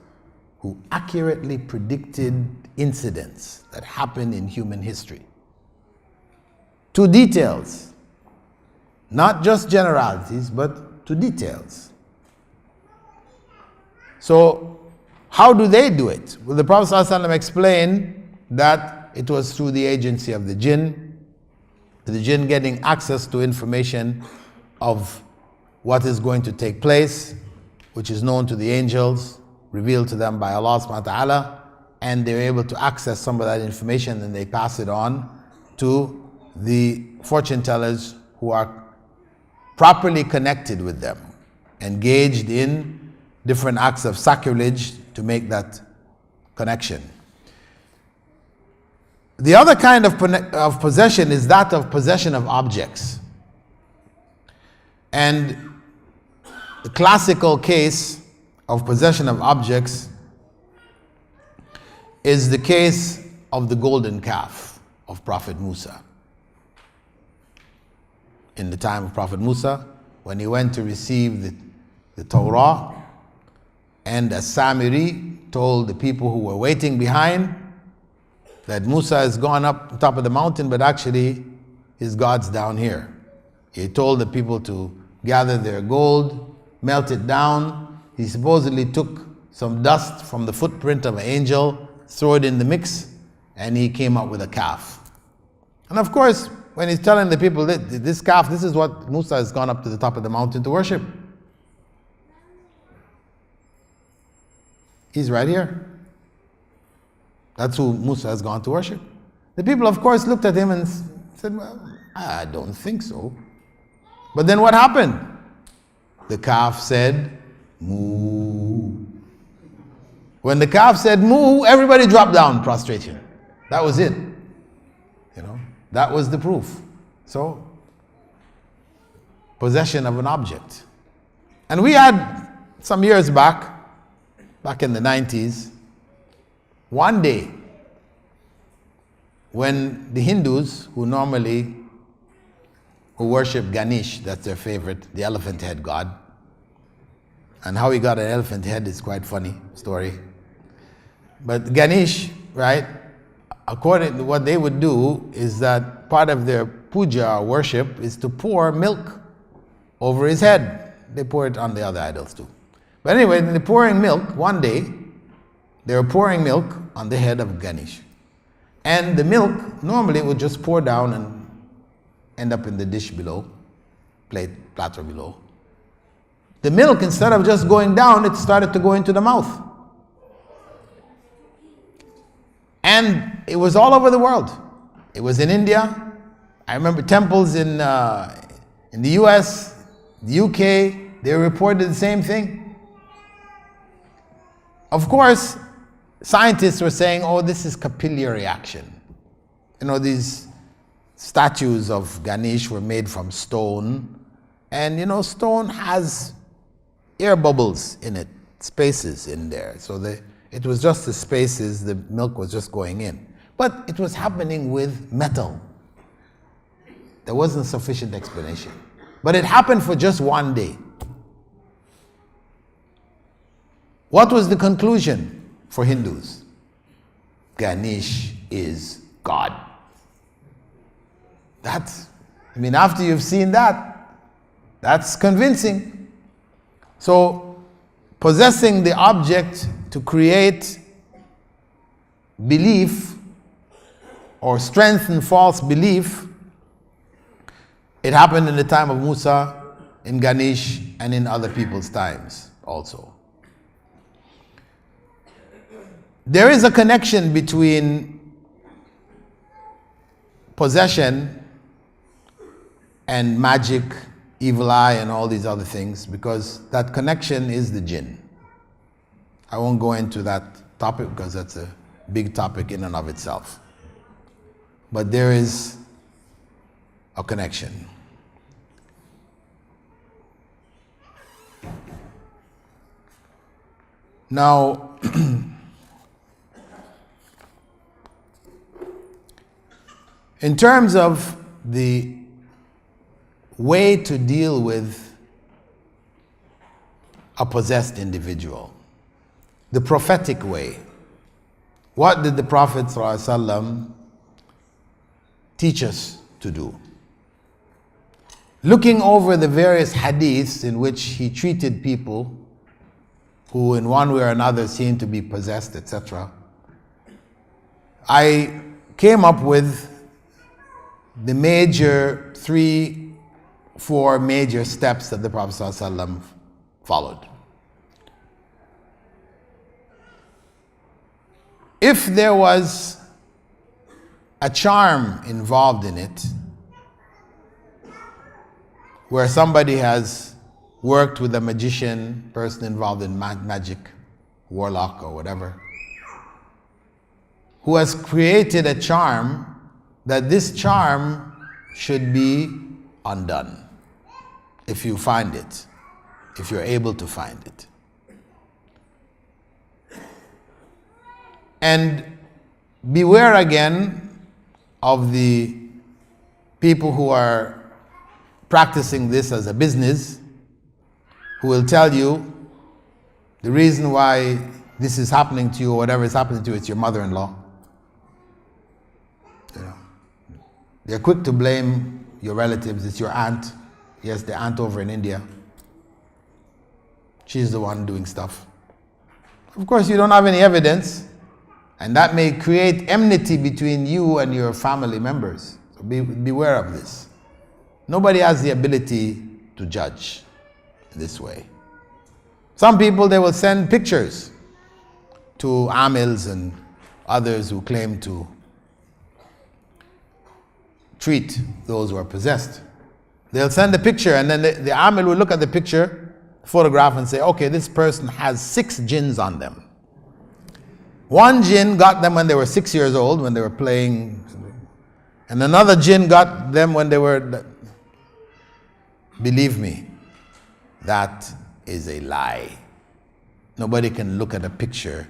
who accurately predicted incidents that happened in human history to details, not just generalities, but to details. So how do they do it? Well, the Prophet ﷺ explained that it was through the agency of the jinn getting access to information of what is going to take place, which is known to the angels, revealed to them by Allah subhanahu wa ta'ala, and they're able to access some of that information and they pass it on to the fortune tellers who are properly connected with them, engaged in different acts of sacrilege to make that connection. The other kind of possession is that of possession of objects. And the classical case of possession of objects is the case of the golden calf of Prophet Musa. In the time of Prophet Musa, when he went to receive the Torah, and As-Samiri told the people who were waiting behind that Musa has gone up top of the mountain, but actually his God's down here. He told the people to gather their gold, melt it down. He supposedly took some dust from the footprint of an angel, throw it in the mix, and he came up with a calf. And of course, when he's telling the people that this calf, this is what Musa has gone up to the top of the mountain to worship. He's right here. That's who Musa has gone to worship. The people, of course, looked at him and said, well, I don't think so. But then what happened? The calf said, moo. When the calf said moo, everybody dropped down prostration. That was it. That was the proof. So, possession of an object. And we had some years back in the 90s, one day when the Hindus who worship Ganesh, that's their favorite, the elephant head god, and how he got an elephant head is quite funny story. But Ganesh, right, according to what they would do is that part of their puja or worship is to pour milk over his head. They pour it on the other idols too. But anyway, they're pouring milk. One day, they were pouring milk on the head of Ganesh. And the milk, normally would just pour down and end up in the dish below, platter below. The milk, instead of just going down, it started to go into the mouth. And it was all over the world. It was in India. I remember temples in the US, the UK, they reported the same thing. Of course, scientists were saying, oh, this is capillary action. These statues of Ganesh were made from stone. And, stone has air bubbles in it, spaces in there. So it was just the spaces, the milk was just going in. But it was happening with metal. There wasn't sufficient explanation. But it happened for just one day. What was the conclusion for Hindus? Ganesh is God. After you've seen that, that's convincing. So, possessing the object to create belief or strengthen false belief, it happened in the time of Musa, in Ganesh, and in other people's times also. There is a connection between possession and magic, evil eye, and all these other things, because that connection is the jinn. I won't go into that topic because that's a big topic in and of itself. But there is a connection. Now, in terms of the way to deal with a possessed individual, the prophetic way, what did the Prophet ﷺ teach us to do? Looking over the various hadiths in which he treated people who in one way or another seemed to be possessed, etc., I came up with the major 3-4 major steps that the Prophet ﷺ followed. If there was a charm involved in it, where somebody has worked with a magician, person involved in magic, warlock or whatever, who has created a charm, that this charm should be undone if you find it, if you're able to find it. And beware again of the people who are practicing this as a business, who will tell you the reason why this is happening to you or whatever is happening to you, it's your mother-in-law. They're quick to blame your relatives. It's your aunt. Yes, the aunt over in India. She's the one doing stuff. Of course, you don't have any evidence, and that may create enmity between you and your family members. So beware of this. Nobody has the ability to judge this way. Some people, they will send pictures to amils and others who claim to treat those who are possessed. They'll send a picture, and then the amil will look at the picture, photograph, and say, okay, this person has 6 jinns on them. One jinn got them when they were 6 years old, when they were playing, and another jinn got them when they were... Believe me, that is a lie. Nobody can look at a picture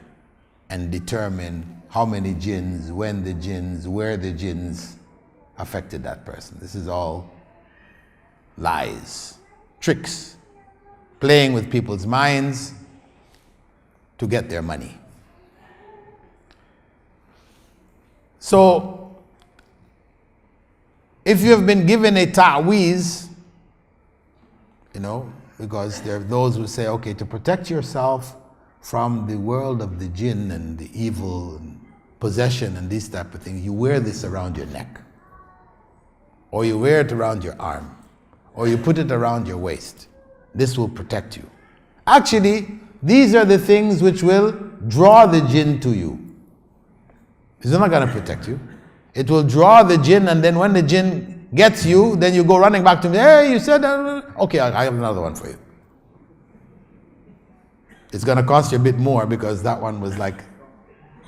and determine how many jinns, when the jinns, where the jinns affected that person. This is all lies, tricks, playing with people's minds to get their money. So, if you have been given a ta'weez, because there are those who say, okay, to protect yourself from the world of the jinn and the evil and possession and these type of things, you wear this around your neck, or you wear it around your arm, or you put it around your waist. This will protect you. Actually, these are the things which will draw the jinn to you. It's not going to protect you. It will draw the jinn, and then when the jinn gets you, then you go running back to me, hey, you said, okay, I have another one for you. It's going to cost you a bit more because that one was like,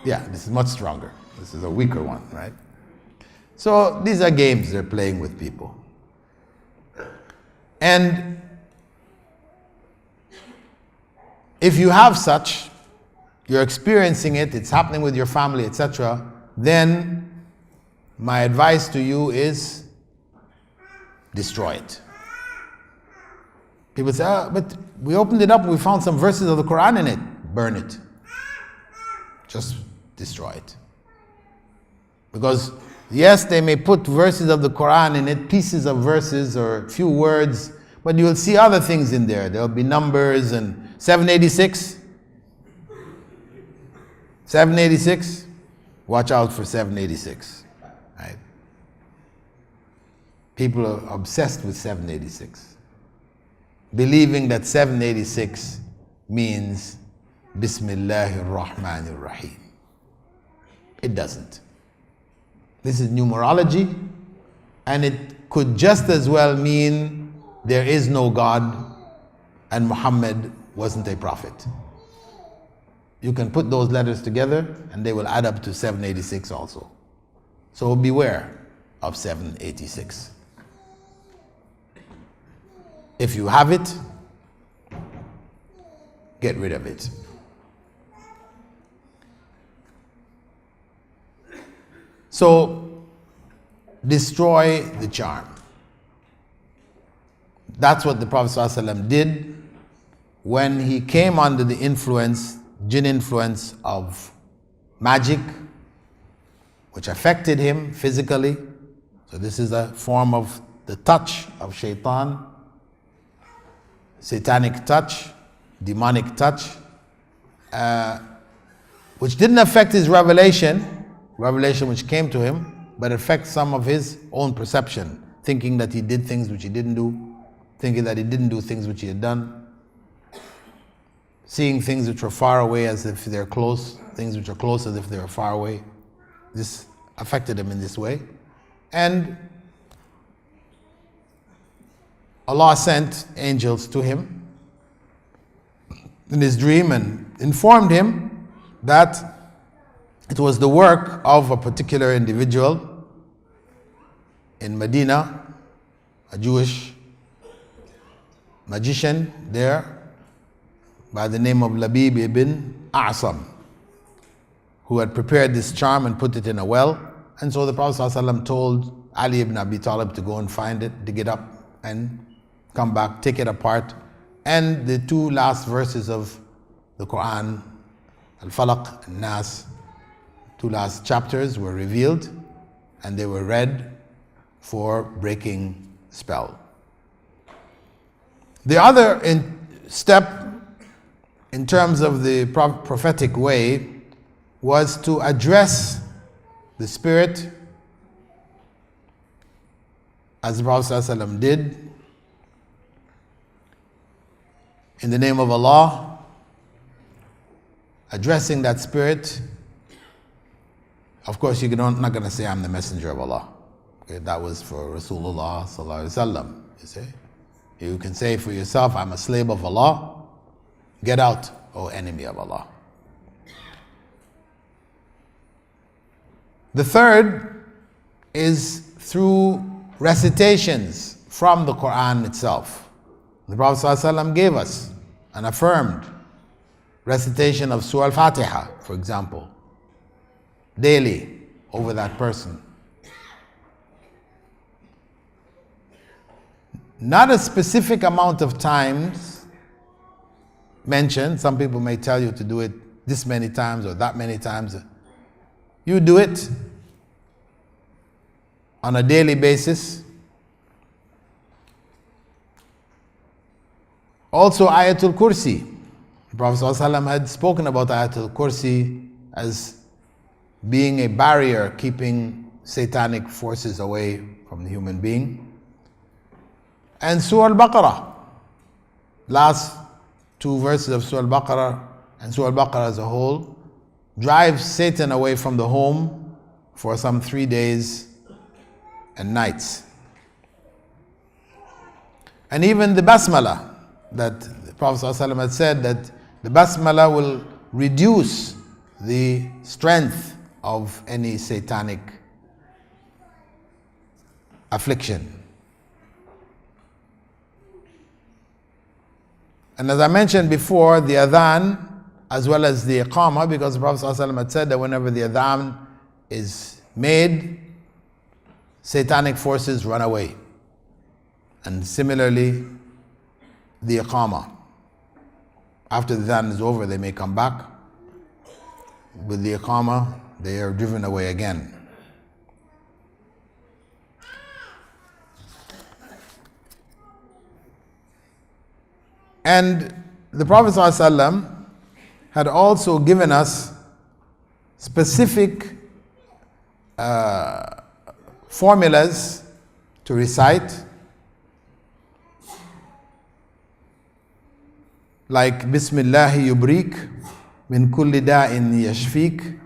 yeah, this is much stronger. This is a weaker one, right? So these are games they're playing with people. And if you have such, you're experiencing it, it's happening with your family, etc., then my advice to you is destroy it. People say, but we opened it up and we found some verses of the Quran in it. burn it. Just destroy it. Because yes, they may put verses of the Quran in it, pieces of verses or few words, but you will see other things in there. There will be numbers and 786. 786. Watch out for 786. Right? People are obsessed with 786, believing that 786 means Bismillahir Rahmanir Rahim. It doesn't. This is numerology, and it could just as well mean there is no God and Muhammad wasn't a prophet. You can put those letters together and they will add up to 786 also. So beware of 786. If you have it, get rid of it. So, destroy the charm. That's what the Prophet ﷺ did when he came under the influence, jinn influence of magic, which affected him physically. So this is a form of the touch of shaitan, satanic touch, demonic touch, which didn't affect his revelation which came to him, but affects some of his own perception, thinking that he did things which he didn't do, thinking that he didn't do things which he had done, seeing things which were far away as if they're close, things which are close as if they were far away. This affected him in this way. And Allah sent angels to him in his dream and informed him that it was the work of a particular individual in Medina, a Jewish magician there by the name of Labib ibn A'sam, who had prepared this charm and put it in a well. And so the Prophet ﷺ told Ali ibn Abi Talib to go and find it, dig it up and come back, take it apart. And the two last verses of the Quran, Al-Falaq and Nas, two last chapters were revealed and they were read for breaking spell. The other step in terms of the prophetic way was to address the spirit as the Prophet ﷺ did in the name of Allah, addressing that spirit. Of course, you're not going to say, I'm the messenger of Allah. Okay, that was for Rasulullah sallallahu alaihi wasallam. You see, you can say for yourself, I'm a slave of Allah. Get out, O enemy of Allah. The third is through recitations from the Quran itself. The Prophet ﷺ gave us and affirmed recitation of Surah Al-Fatiha, for example, daily over that person. Not a specific amount of times mentioned. Some people may tell you to do it this many times or that many times. You do it on a daily basis. Also Ayatul Kursi. The Prophet ﷺ had spoken about Ayatul Kursi as being a barrier keeping satanic forces away from the human being. And Surah Al-Baqarah, last two verses of Surah Al-Baqarah and Surah Al-Baqarah as a whole, drives Satan away from the home for some 3 days and nights. And even the Basmala, that the Prophet ﷺ had said that the Basmala will reduce the strength of any satanic affliction. And as I mentioned before, the adhan as well as the iqamah, because the Prophet ﷺ had said that whenever the adhan is made, satanic forces run away. And similarly, the iqamah. After the adhan is over, they may come back. With the iqamah, they are driven away again. And the Prophet ﷺ had also given us specific formulas to recite, like Bismillahi yubrik min kulli da'in yashfik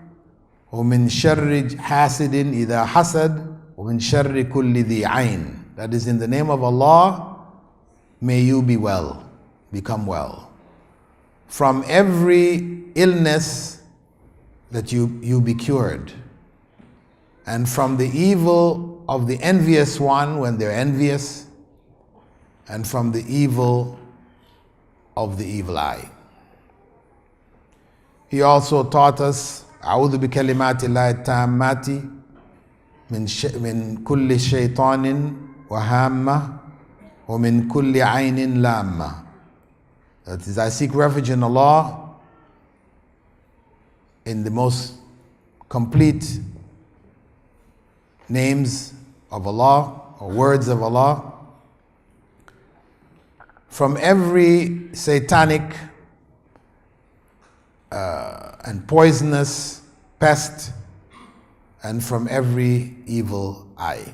wa min sharri hasidin idha hasad wa min sharri kulli dhi ayn. That is, in the name of Allah, may you be well, become well. From every illness that you be cured. And from the evil of the envious one when they're envious. And from the evil of the evil eye. He also taught us, أعوذ بكلمات الله التامات من كل شيطان وهامة ومن كل عين لامة. That is, I seek refuge in Allah in the most complete names of Allah or words of Allah from every satanic and poisonous pest and from every evil eye.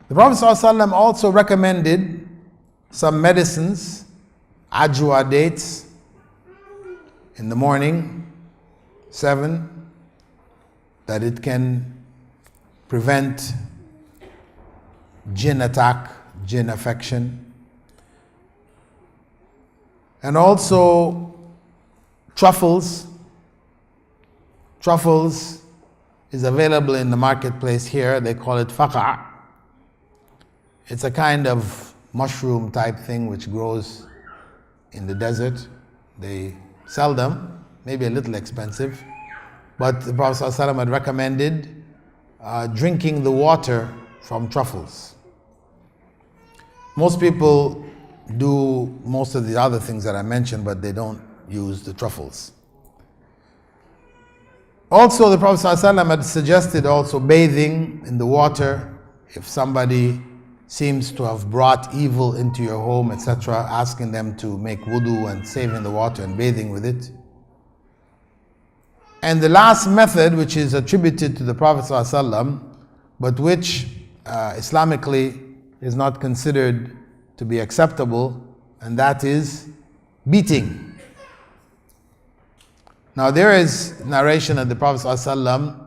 The Prophet ﷺ also recommended some medicines, ajwa dates, in the morning, 7, that it can prevent jinn attack, jinn affection. And also truffles. Truffles is available in the marketplace here. They call it faqa'. It's a kind of mushroom type thing which grows in the desert. They sell them, maybe a little expensive. But the Prophet ﷺ had recommended drinking the water from truffles. Most people do most of the other things that I mentioned, but they don't use the truffles. Also, the Prophet ﷺ had suggested also bathing in the water. If somebody seems to have brought evil into your home, etc., asking them to make wudu and saving the water and bathing with it. And the last method, which is attributed to the Prophet ﷺ, but which Islamically is not considered to be acceptable, and that is beating. Now there is narration that the Prophet ﷺ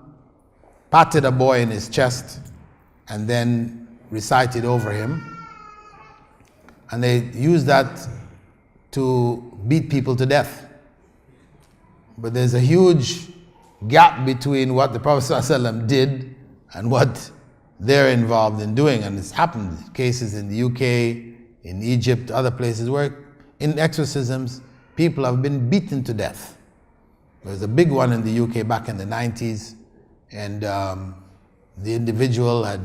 patted a boy in his chest and then recited over him, and they use that to beat people to death. But there's a huge gap between what the Prophet ﷺ did and what they're involved in doing. And it's happened cases in the UK, in Egypt, other places where in exorcisms people have been beaten to death. There was a big one in the UK back in the 90s, and the individual had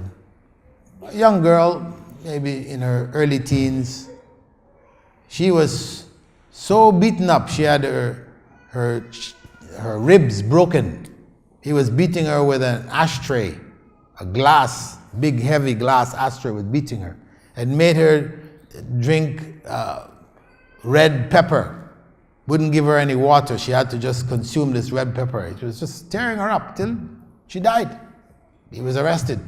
a young girl, maybe in her early teens. She was so beaten up, she had her ribs broken. He was beating her with an ashtray, a glass, big heavy glass ashtray, was beating her, and made her drink red pepper. Wouldn't give her any water. She had to just consume this red pepper. It was just tearing her up till she died. He was arrested.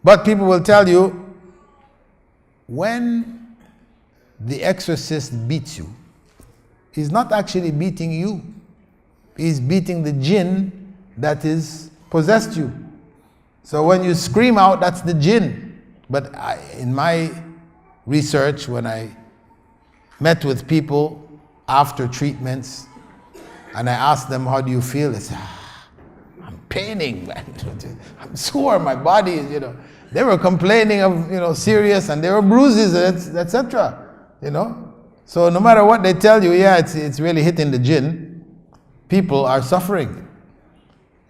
But people will tell you, when the exorcist beats you, he's not actually beating you. He's beating the jinn that is possessed you. So when you scream out, that's the jinn. But in my research, when I met with people after treatments, and I asked them, how do you feel? They said, I'm paining, man. I'm sore, my body is, They were complaining of, serious, and there were bruises, etc. So no matter what they tell you, it's really hitting the jinn. People are suffering.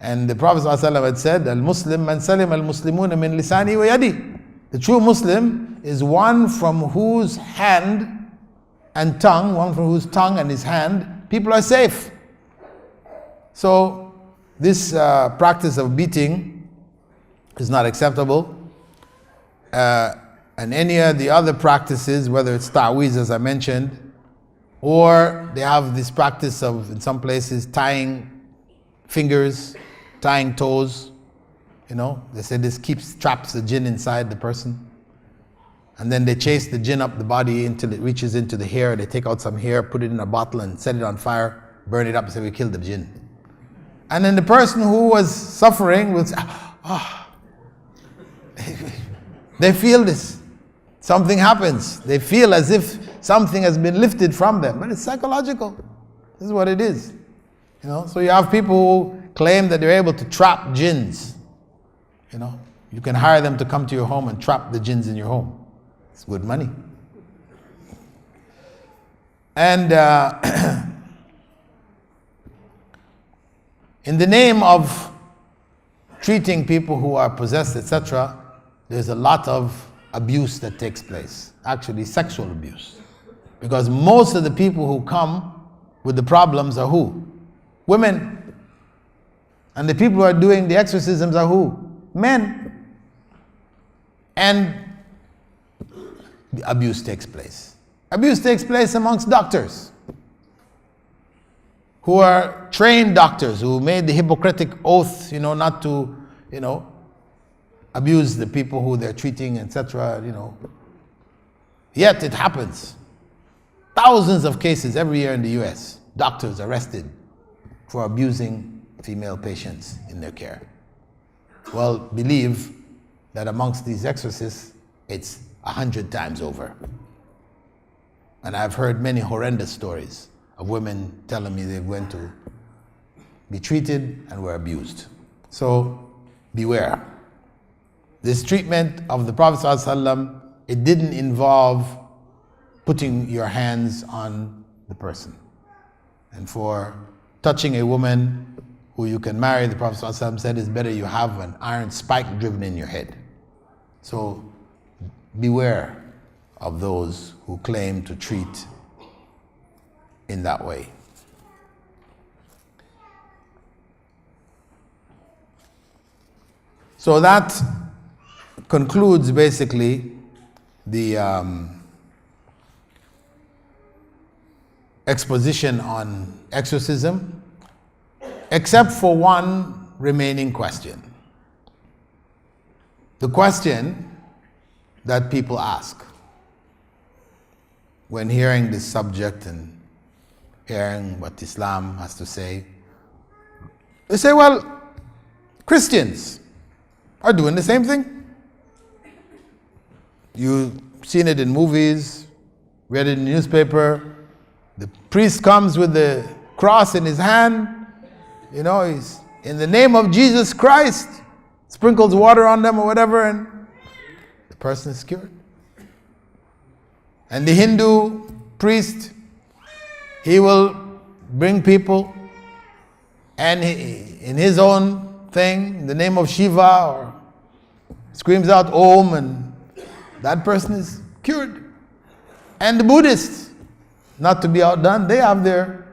And the Prophet ﷺ had said, Al-Muslim man salim al-Muslimuna min lisani wa yadi. The true Muslim is one from whose hand and tongue, one from whose tongue and his hand, people are safe. So this practice of beating is not acceptable. And any of the other practices, whether it's ta'weez as I mentioned, or they have this practice of, in some places, tying fingers, tying toes. They say this traps the jinn inside the person. And then they chase the jinn up the body until it reaches into the hair. They take out some hair, put it in a bottle and set it on fire, burn it up and say, we killed the jinn. And then the person who was suffering will say, they feel this. Something happens. They feel as if something has been lifted from them. But it's psychological. This is what it is. So you have people who claim that they're able to trap jinns. You can hire them to come to your home and trap the jinns in your home. It's good money. And in the name of treating people who are possessed, etc., there's a lot of abuse that takes place. Actually, sexual abuse. Because most of the people who come with the problems are who? Women. And the people who are doing the exorcisms are who? Men. And the abuse takes place. Abuse takes place amongst doctors who are trained doctors who made the Hippocratic oath, not to, abuse the people who they're treating, etc. Yet it happens. Thousands of cases every year in the US. Doctors arrested for abusing female patients in their care. Well, believe that amongst these exorcists, it's 100 times over. And I've heard many horrendous stories of women telling me they went to be treated and were abused. So beware. This treatment of the Prophet ﷺ, it didn't involve putting your hands on the person. And for touching a woman who you can marry, the Prophet ﷺ said it's better you have an iron spike driven in your head. So beware of those who claim to treat in that way. So that concludes basically the exposition on exorcism, except for one remaining question. The question that people ask when hearing this subject and hearing what Islam has to say, they say, well, Christians are doing the same thing. You've seen it in movies, read it in the newspaper. The priest comes with the cross in his hand. He's in the name of Jesus Christ, sprinkles water on them or whatever, and the person is cured. And the Hindu priest, he will bring people and in his own thing, in the name of Shiva, or screams out Om, and that person is cured. And the Buddhists, not to be outdone, they have their,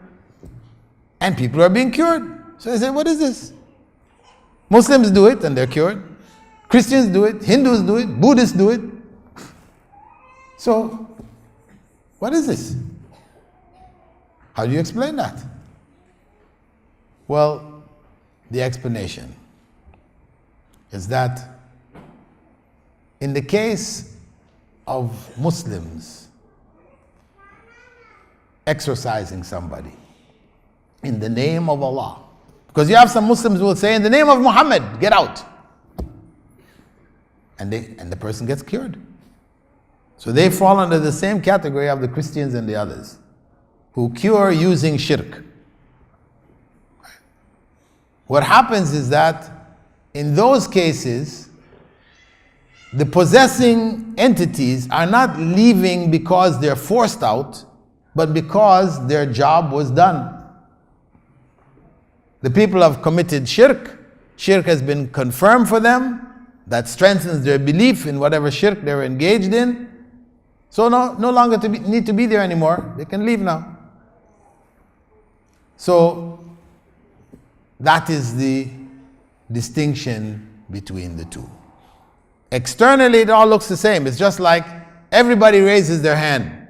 and people are being cured. So I say, what is this? Muslims do it and they're cured. Christians do it, Hindus do it, Buddhists do it. So, what is this? How do you explain that? Well, the explanation is that in the case of Muslims exorcising somebody in the name of Allah, because you have some Muslims who will say, in the name of Muhammad, get out. And the person gets cured. So they fall under the same category of the Christians and the others who cure using shirk. What happens is that in those cases, the possessing entities are not leaving because they're forced out, but because their job was done. The people have committed shirk. Shirk has been confirmed for them. That strengthens their belief in whatever shirk they're engaged in. So no longer need to be there anymore. They can leave now. So that is the distinction between the two. Externally, it all looks the same. It's just like everybody raises their hand.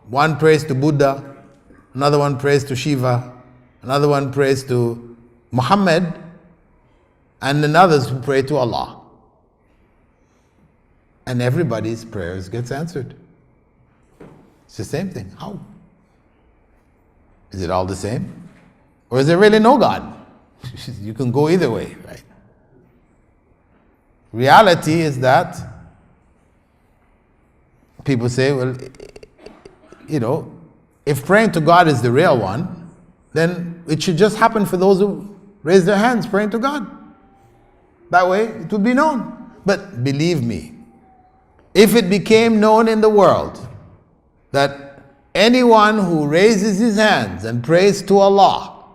One prays to Buddha, another one prays to Shiva, another one prays to Muhammad, and then others who pray to Allah. And everybody's prayers gets answered. It's the same thing. How? Is it all the same? Or is there really no God? You can go either way, right? Reality is that people say, well, if praying to God is the real one, then it should just happen for those who raise their hands praying to God. That way it would be known. But believe me, if it became known in the world that anyone who raises his hands and prays to Allah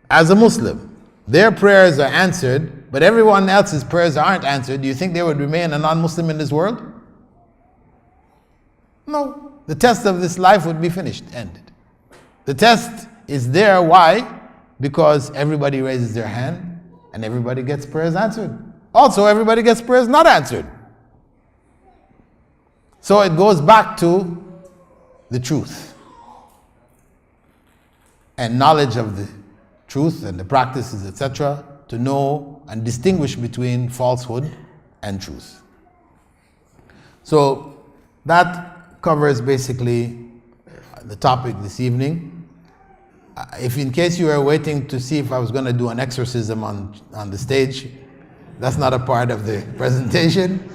as a Muslim, their prayers are answered, but everyone else's prayers aren't answered, do you think they would remain a non-Muslim in this world? No. The test of this life would be finished, ended. The test is there. Why? Because everybody raises their hand and everybody gets prayers answered. Also, everybody gets prayers not answered. So it goes back to the truth and knowledge of the truth and the practices, etc., to know and distinguish between falsehood and truth. So that covers basically the topic this evening. If in case you were waiting to see if I was going to do an exorcism on the stage, that's not a part of the presentation.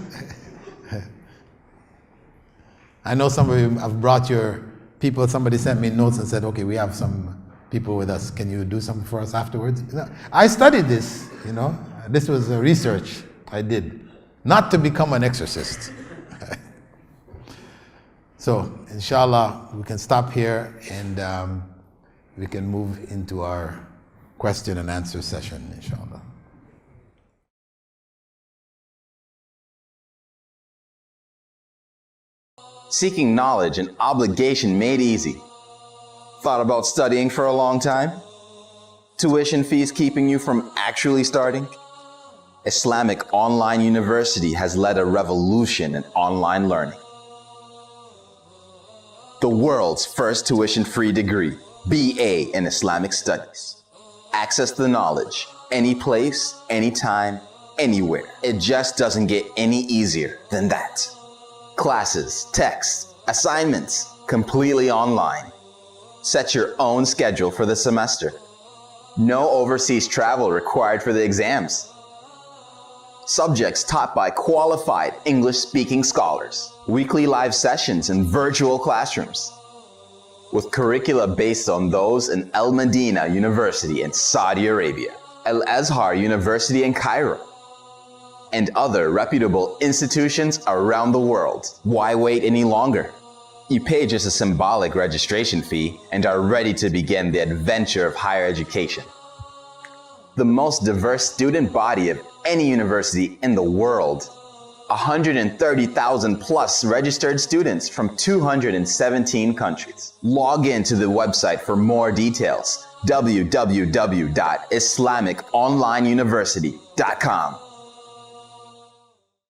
I know some of you have brought your people. Somebody sent me notes and said, okay, we have some people with us. Can you do something for us afterwards? I studied this, This was a research I did, not to become an exorcist. So, inshallah, we can stop here and we can move into our question and answer session, inshallah. Seeking knowledge an obligation made easy. Thought about studying for a long time? Tuition fees keeping you from actually starting? Islamic Online University has led a revolution in online learning. The world's first tuition-free degree, BA in Islamic Studies. Access the knowledge, any place, anytime, anywhere. It just doesn't get any easier than that. Classes, texts, assignments, completely online. Set your own schedule for the semester. No overseas travel required for the exams. Subjects taught by qualified English-speaking scholars. Weekly live sessions in virtual classrooms. With curricula based on those in Al Medina University in Saudi Arabia, Al Azhar University in Cairo, and other reputable institutions around the world. Why wait any longer? You pay just a symbolic registration fee and are ready to begin the adventure of higher education. The most diverse student body of any university in the world. 130,000 plus registered students from 217 countries. Log in to the website for more details. www.islamiconlineuniversity.com